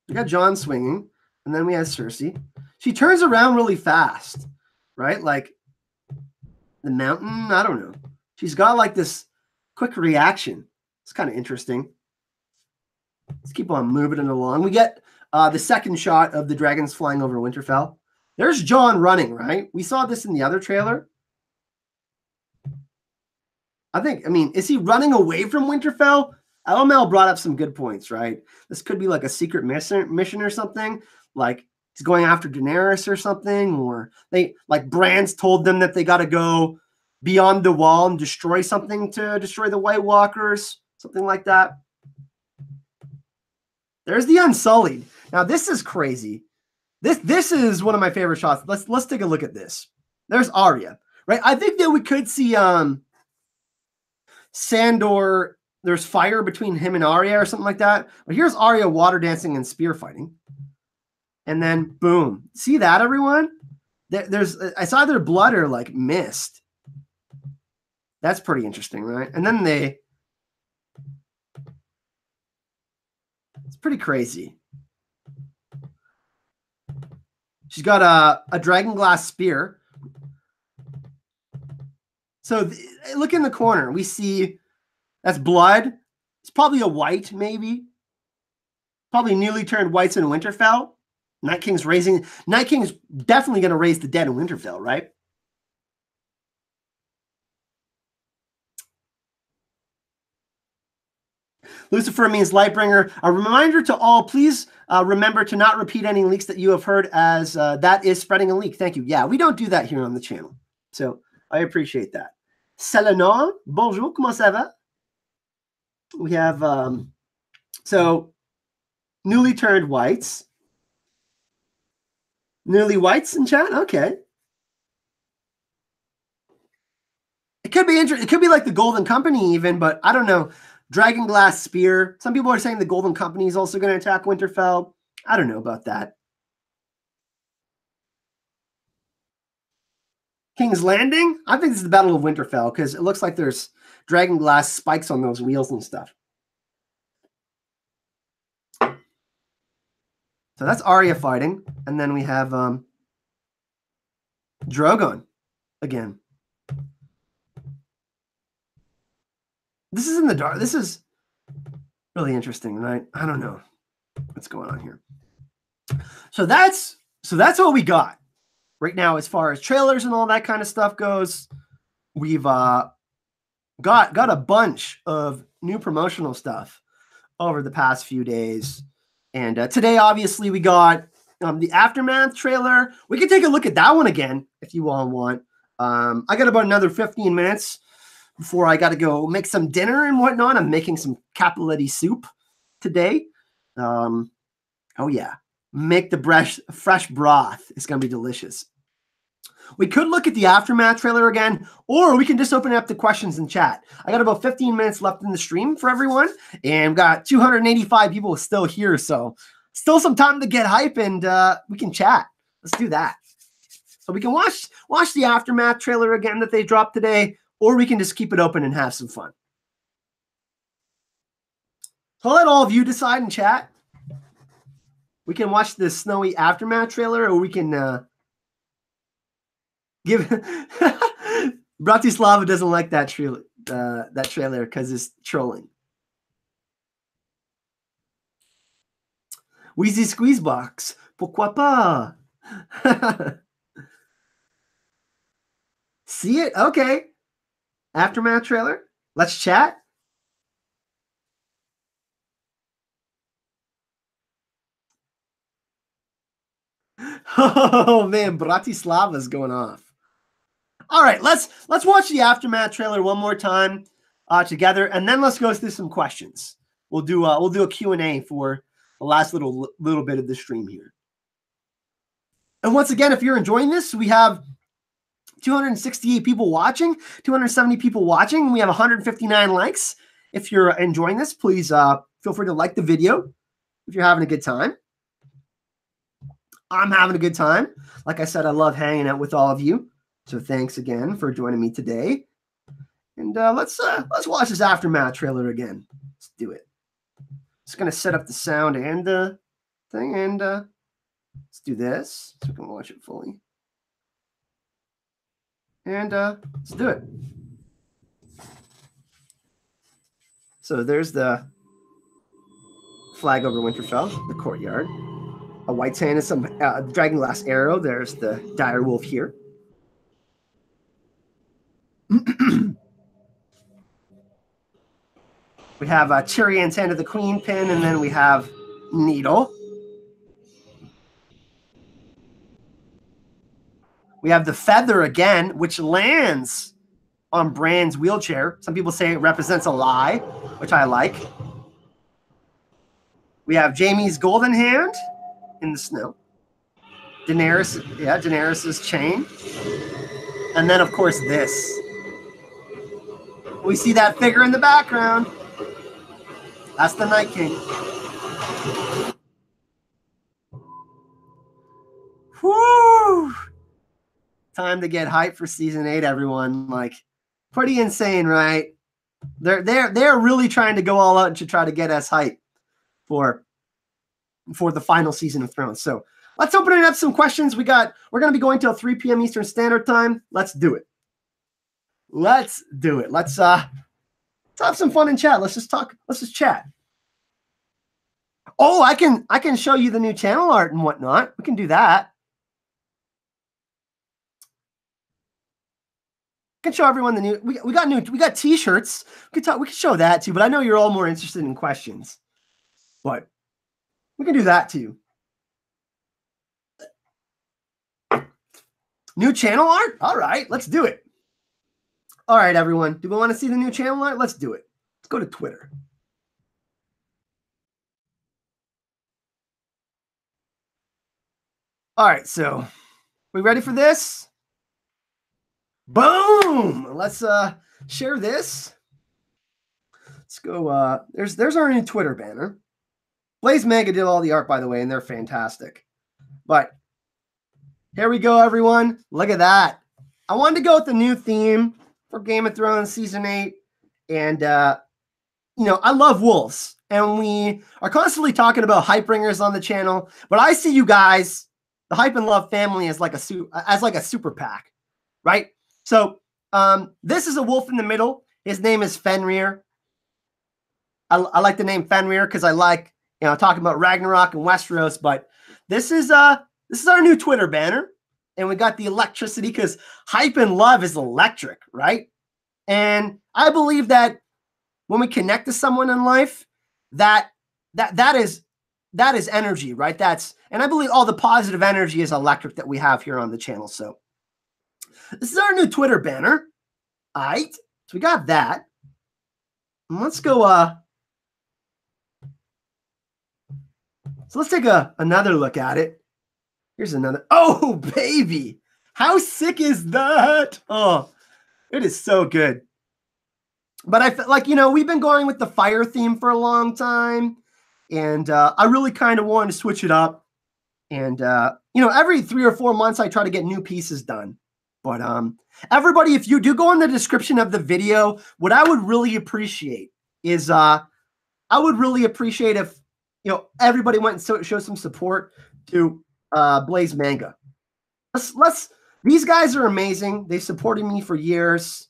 We got Jon swinging, and then we have Cersei. She turns around really fast, right? Like the mountain, I don't know. She's got like this quick reaction. It's kind of interesting. Let's keep on moving it along. We get the second shot of the dragons flying over Winterfell. There's Jon running, right? We saw this in the other trailer. I mean, is he running away from Winterfell? LML brought up some good points, right? This could be like a secret mission or something. Like he's going after Daenerys or something, or like Bran's told them that they got to go beyond the wall and destroy something to destroy the White Walkers, something like that. There's the Unsullied. Now this is crazy. This is one of my favorite shots. Let's take a look at this. There's Arya, right? I think that we could see Sandor. There's fire between him and Arya or something like that. But here's Arya water dancing and spear fighting. And then boom. See that, everyone? It's either blood or like mist. That's pretty interesting, right? And then it's pretty crazy. She's got a dragon glass spear. So look in the corner. We see that's blood. It's probably a white, maybe. Probably newly turned whites in Winterfell. Night King's definitely going to raise the dead in Winterfell, right? Lucifer means Lightbringer. A reminder to all, please remember to not repeat any leaks that you have heard, as that is spreading a leak. Thank you. Yeah, we don't do that here on the channel. So I appreciate that. Selena, bonjour, comment ça va? We have, so newly turned whites. Newly whites in chat? Okay. It could be interesting. It could be like the Golden Company even, but I don't know. Dragon Glass Spear. Some people are saying the Golden Company is also going to attack Winterfell. I don't know about that. King's Landing? I think this is the Battle of Winterfell because it looks like there's dragon glass spikes on those wheels and stuff. So that's Arya fighting. And then we have Drogon again. This is in the dark. This is really interesting, right? I don't know what's going on here. So that's what we got right now as far as trailers and all that kind of stuff goes. We've got a bunch of new promotional stuff over the past few days. And today, obviously, we got the Aftermath trailer. We can take a look at that one again if you all want. I got about another 15 minutes before I got to go make some dinner and whatnot. I'm making some capelletti soup today. Oh, yeah. Make the fresh broth. It's going to be delicious. We could look at the Aftermath trailer again, or we can just open it up to questions in chat. I got about 15 minutes left in the stream for everyone, and got 285 people still here, so still some time to get hype, and we can chat. Let's do that. So we can watch the Aftermath trailer again that they dropped today, or we can just keep it open and have some fun. So I'll let all of you decide in chat. We can watch the snowy Aftermath trailer, or we can give Bratislava doesn't like that trailer because it's trolling. Wheezy Squeeze Box. Pourquoi pas? See it? Okay. Aftermath trailer. Let's chat. Oh man, Bratislava's going off. All right, let's watch the aftermath trailer one more time together, and then let's go through some questions. We'll do a Q&A for the last little bit of the stream here. And once again, if you're enjoying this, we have 268 people watching, 270 people watching. We have 159 likes. If you're enjoying this, please feel free to like the video if you're having a good time. I'm having a good time. Like I said, I love hanging out with all of you. So thanks again for joining me today. And let's watch this aftermath trailer again. Let's do it. Just gonna set up the sound and the thing, and let's do this so we can watch it fully. And let's do it. So there's the flag over Winterfell, the courtyard. A white sand and some dragon glass arrow. There's the dire wolf here. We have Tyrion's hand of the queen pin, and then we have Needle. We have the feather again, which lands on Bran's wheelchair. Some people say it represents a lie, which I like. We have Jaime's golden hand in the snow. Daenerys's chain. And then, of course, this. We see that figure in the background. That's the Night King. Whoo! Time to get hyped for season 8, everyone. Like, pretty insane, right? They're really trying to go all out to try to get us hyped for the final season of Thrones. So let's open it up some questions. We're going to be going till 3 p.m. Eastern Standard Time. Let's do it. Let's do it. Let's have some fun in chat. Let's just talk. Let's just chat. Oh, I can show you the new channel art and whatnot. We can do that. I can show everyone the new. We got t-shirts. We can show that too. But I know you're all more interested in questions. But we can do that too. New channel art? All right, let's do it. All right, everyone. Do we want to see the new channel art? Let's do it. Let's go to Twitter. All right, so we ready for this? Boom! Let's share this. Let's go. There's our new Twitter banner. Blaze Mega did all the art, by the way, and they're fantastic. But here we go, everyone. Look at that. I wanted to go with the new theme for Game of Thrones Season 8. And, I love wolves. And we are constantly talking about hype bringers on the channel. But I see you guys, the Hype and Love family, as like a super pack, right? So this is a wolf in the middle. His name is Fenrir. I like the name Fenrir because I like, talking about Ragnarok and Westeros. But this is our new Twitter banner. And we got the electricity because Hype and Love is electric, right? And I believe that when we connect to someone in life, that is energy, right? And I believe all the positive energy is electric that we have here on the channel. So this is our new Twitter banner. All right. So we got that. And let's go. So let's take another look at it. Here's another. Oh, baby. How sick is that? Oh, it is so good. But I feel like, we've been going with the fire theme for a long time. And I really kind of wanted to switch it up. And, every 3 or 4 months, I try to get new pieces done. But everybody, if you do go in the description of the video, what I would really appreciate is I would really appreciate if, everybody went and show some support to Blaze Manga. These guys are amazing. They supported me for years.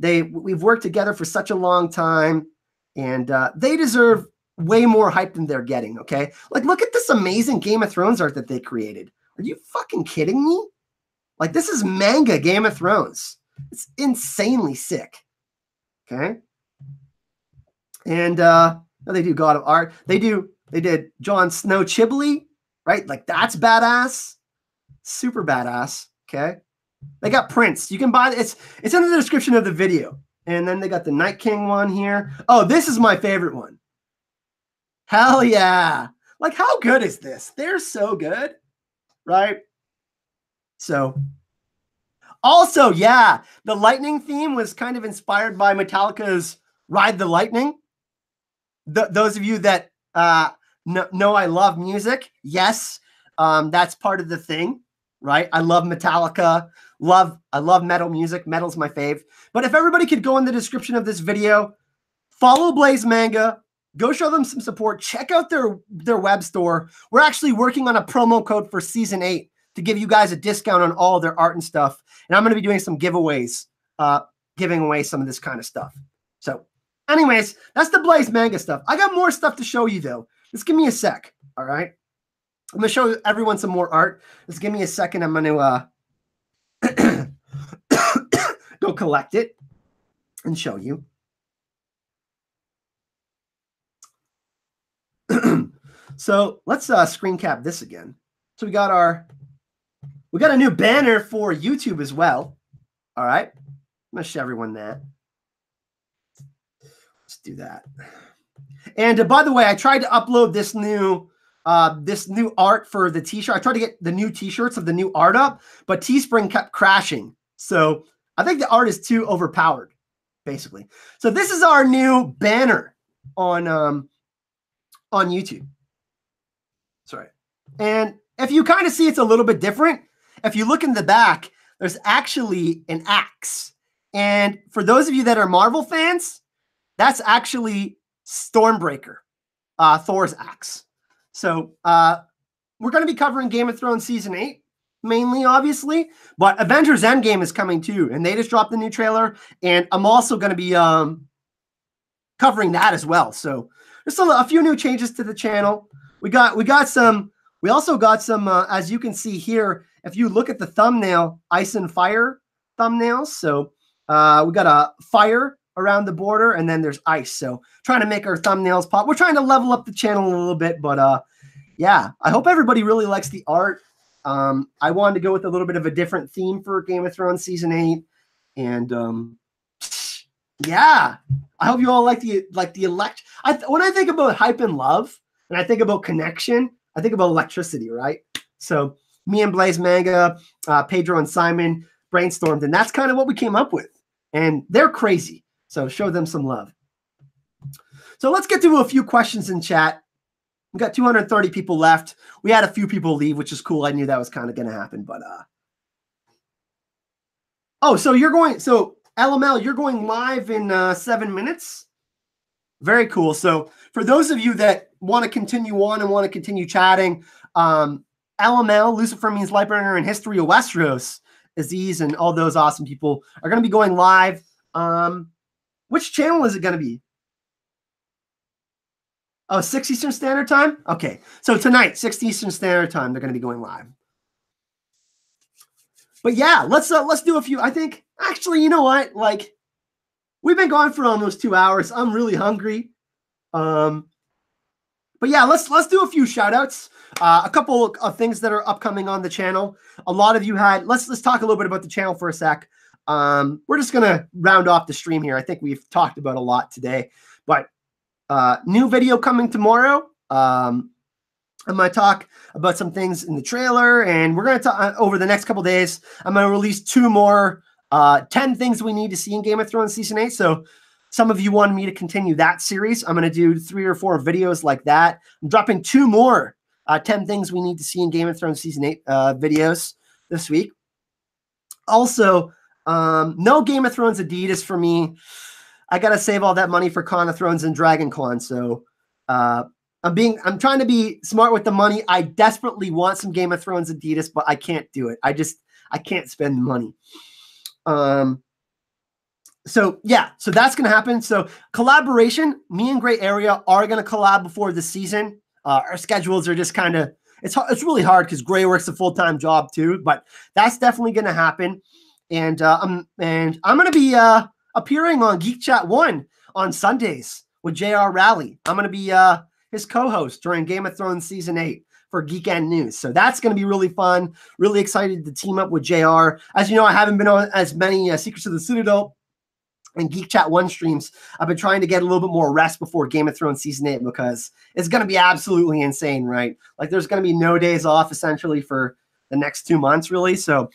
We've worked together for such a long time, and they deserve way more hype than they're getting. Okay, like look at this amazing Game of Thrones art that they created. Are you fucking kidding me? Like this is manga Game of Thrones. It's insanely sick. Okay, and they do God of Art. They did Jon Snow Chibli, right? Like that's badass. Super badass. Okay. They got prints. You can buy it's in the description of the video. And then they got the Night King one here. Oh, this is my favorite one. Hell yeah. Like, how good is this? They're so good, right? So, also, yeah, the lightning theme was kind of inspired by Metallica's Ride the Lightning. Those of you that know I love music, yes, that's part of the thing, right? I love Metallica. I love metal music. Metal's my fave. But if everybody could go in the description of this video, follow Blaze Manga, go show them some support, check out their web store. We're actually working on a promo code for season 8 to give you guys a discount on all their art and stuff. And I'm going to be doing some giveaways, giving away some of this kind of stuff. So anyways, that's the Blaze Manga stuff. I got more stuff to show you though. Just give me a sec. All right. I'm going to show everyone some more art. Just give me a second. I'm going to go collect it and show you. So let's screen cap this again. So we got a new banner for YouTube as well. All right. I'm going to show everyone that. Let's do that. And by the way, I tried to upload this new art for the t-shirt. I tried to get the new t-shirts of the new art up, but Teespring kept crashing. So I think the art is too overpowered, basically. So this is our new banner on YouTube. Sorry. And if you kind of see it's a little bit different, if you look in the back, there's actually an axe. And for those of you that are Marvel fans, that's actually Stormbreaker, Thor's axe. So we're going to be covering Game of Thrones Season 8, mainly, obviously. But Avengers Endgame is coming too. And they just dropped the new trailer. And I'm also going to be covering that as well. So there's a few new changes to the channel. We also got some, as you can see here, if you look at the thumbnail, Ice and Fire thumbnails. So we got a fire around the border, and then there's ice. So trying to make our thumbnails pop. We're trying to level up the channel a little bit, but yeah, I hope everybody really likes the art. I wanted to go with a little bit of a different theme for Game of Thrones Season 8. And yeah, I hope you all like the elect. When I think about hype and love, and I think about connection, I think about electricity, right? So me and Blaze Manga, Pedro and Simon brainstormed, and that's kind of what we came up with. And they're crazy. So show them some love. So let's get to a few questions in chat. We've got 230 people left. We had a few people leave, which is cool. I knew that was kind of going to happen, but oh, so LML, you're going live in 7 minutes. Very cool. So for those of you that want to continue on and want to continue chatting, LML, Lucifer Means Lightbringer, and History of Westeros, Aziz, and all those awesome people are going to be going live. Which channel is it going to be? Oh, 6 Eastern Standard Time? Okay. So tonight, 6 Eastern Standard Time, they're going to be going live. But yeah, let's do a few. I think, actually, you know what? Like, we've been going for almost 2 hours. I'm really hungry. But yeah, let's do a few shout outs. A couple of things that are upcoming on the channel. A lot of you had, let's talk a little bit about the channel for a sec. We're just going to round off the stream here. I think we've talked about a lot today, but new video coming tomorrow. I'm going to talk about some things in the trailer, and we're going to talk over the next couple days. I'm going to release 2 more 10 things we need to see in Game of Thrones Season 8. So some of you wanted me to continue that series. I'm going to do 3 or 4 videos like that. I'm dropping 2 more 10 things we need to see in Game of Thrones Season 8 videos this week. Also, no Game of Thrones Adidas for me. I got to save all that money for Con of Thrones and Dragon Con. So I'm trying to be smart with the money. I desperately want some Game of Thrones Adidas, but I can't do it. I can't spend the money. So yeah, so that's going to happen. So collaboration, me and Gray Area are going to collab before the season. Our schedules are just kind of, it's really hard because Gray works a full-time job too, but that's definitely going to happen. And I'm going to be appearing on Geek Chat 1 on Sundays with JR Rally. I'm going to be his co-host during Game of Thrones Season 8 for Geekend News. So that's going to be really fun. Really excited to team up with JR. As you know, I haven't been on as many Secrets of the Citadel and Geek Chat 1 streams. I've been trying to get a little bit more rest before Game of Thrones Season 8 because it's going to be absolutely insane, right? Like there's going to be no days off essentially for the next 2 months, really. So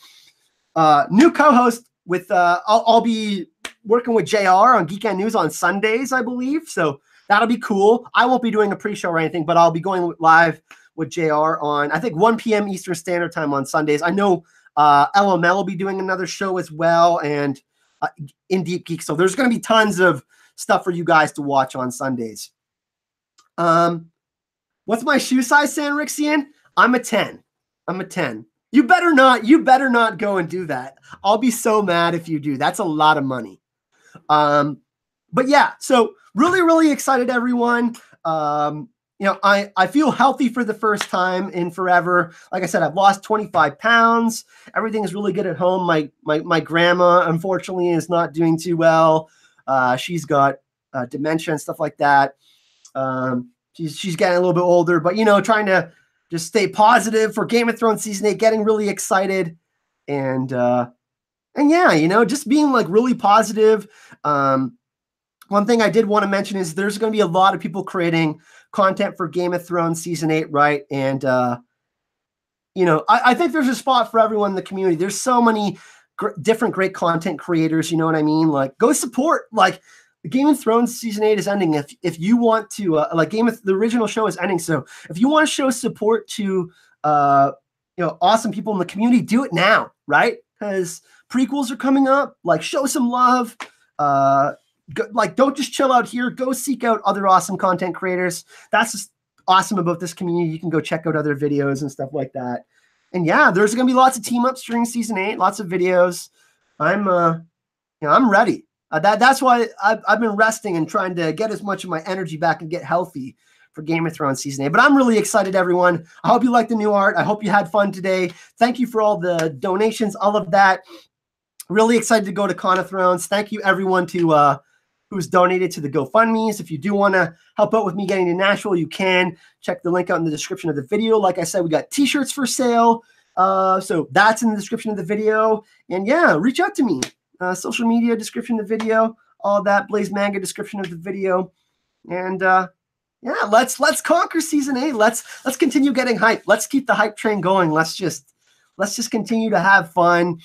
new co-host with, I'll be working with JR on Geekend News on Sundays, I believe. So that'll be cool. I won't be doing a pre-show or anything, but I'll be going live with JR on, I think, 1 p.m. Eastern Standard Time on Sundays. I know LML will be doing another show as well, and in Deep Geek. So there's going to be tons of stuff for you guys to watch on Sundays. What's my shoe size, Sanrixian? I'm a 10. I'm a 10. You better not go and do that. I'll be so mad if you do. That's a lot of money. But yeah, so really, really excited, everyone. You know, I feel healthy for the first time in forever. Like I said, I've lost 25 pounds. Everything is really good at home. My grandma, unfortunately, is not doing too well. She's got dementia and stuff like that. She's getting a little bit older, but, you know, trying to just stay positive for Game of Thrones Season 8, getting really excited. And yeah, you know, just being like really positive. One thing I did want to mention is there's going to be a lot of people creating content for Game of Thrones Season 8, right? And, you know, I think there's a spot for everyone in the community. There's so many different great content creators, you know what I mean? Like, go support, like, Game of Thrones Season 8 is ending. If you want to, like, the original show is ending. So if you want to show support to, you know, awesome people in the community, do it now, right? Because prequels are coming up. Like, show some love. Like, don't just chill out here. Go seek out other awesome content creators. That's just awesome about this community. You can go check out other videos and stuff like that. And yeah, there's going to be lots of team ups during Season 8, lots of videos. You know, I'm ready. That's why I've been resting and trying to get as much of my energy back and get healthy for Game of Thrones Season 8. But I'm really excited, everyone. I hope you like the new art. I hope you had fun today. Thank you for all the donations, all of that. Really excited to go to Con of Thrones. Thank you, everyone, to who's donated to the GoFundMes. If you do want to help out with me getting to Nashville, you can check the link out in the description of the video. Like I said, we got t-shirts for sale. So that's in the description of the video. And yeah, reach out to me. Social media description of the video, all that. Blaze Manga description of the video. And yeah, let's conquer Season 8. Let's continue getting hype. Let's keep the hype train going. Let's just continue to have fun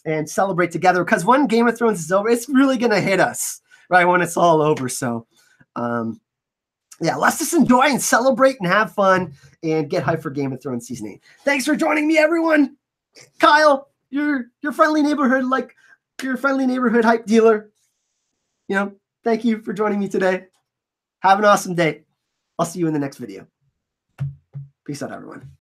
and celebrate together. Because when Game of Thrones is over, it's really gonna hit us, right, when it's all over. So yeah, let's just enjoy and celebrate and have fun and get hyped for Game of Thrones Season 8. Thanks for joining me, everyone. Kyle, your friendly neighborhood, like your friendly neighborhood hype dealer. You know, thank you for joining me today. Have an awesome day. I'll see you in the next video. Peace out, everyone.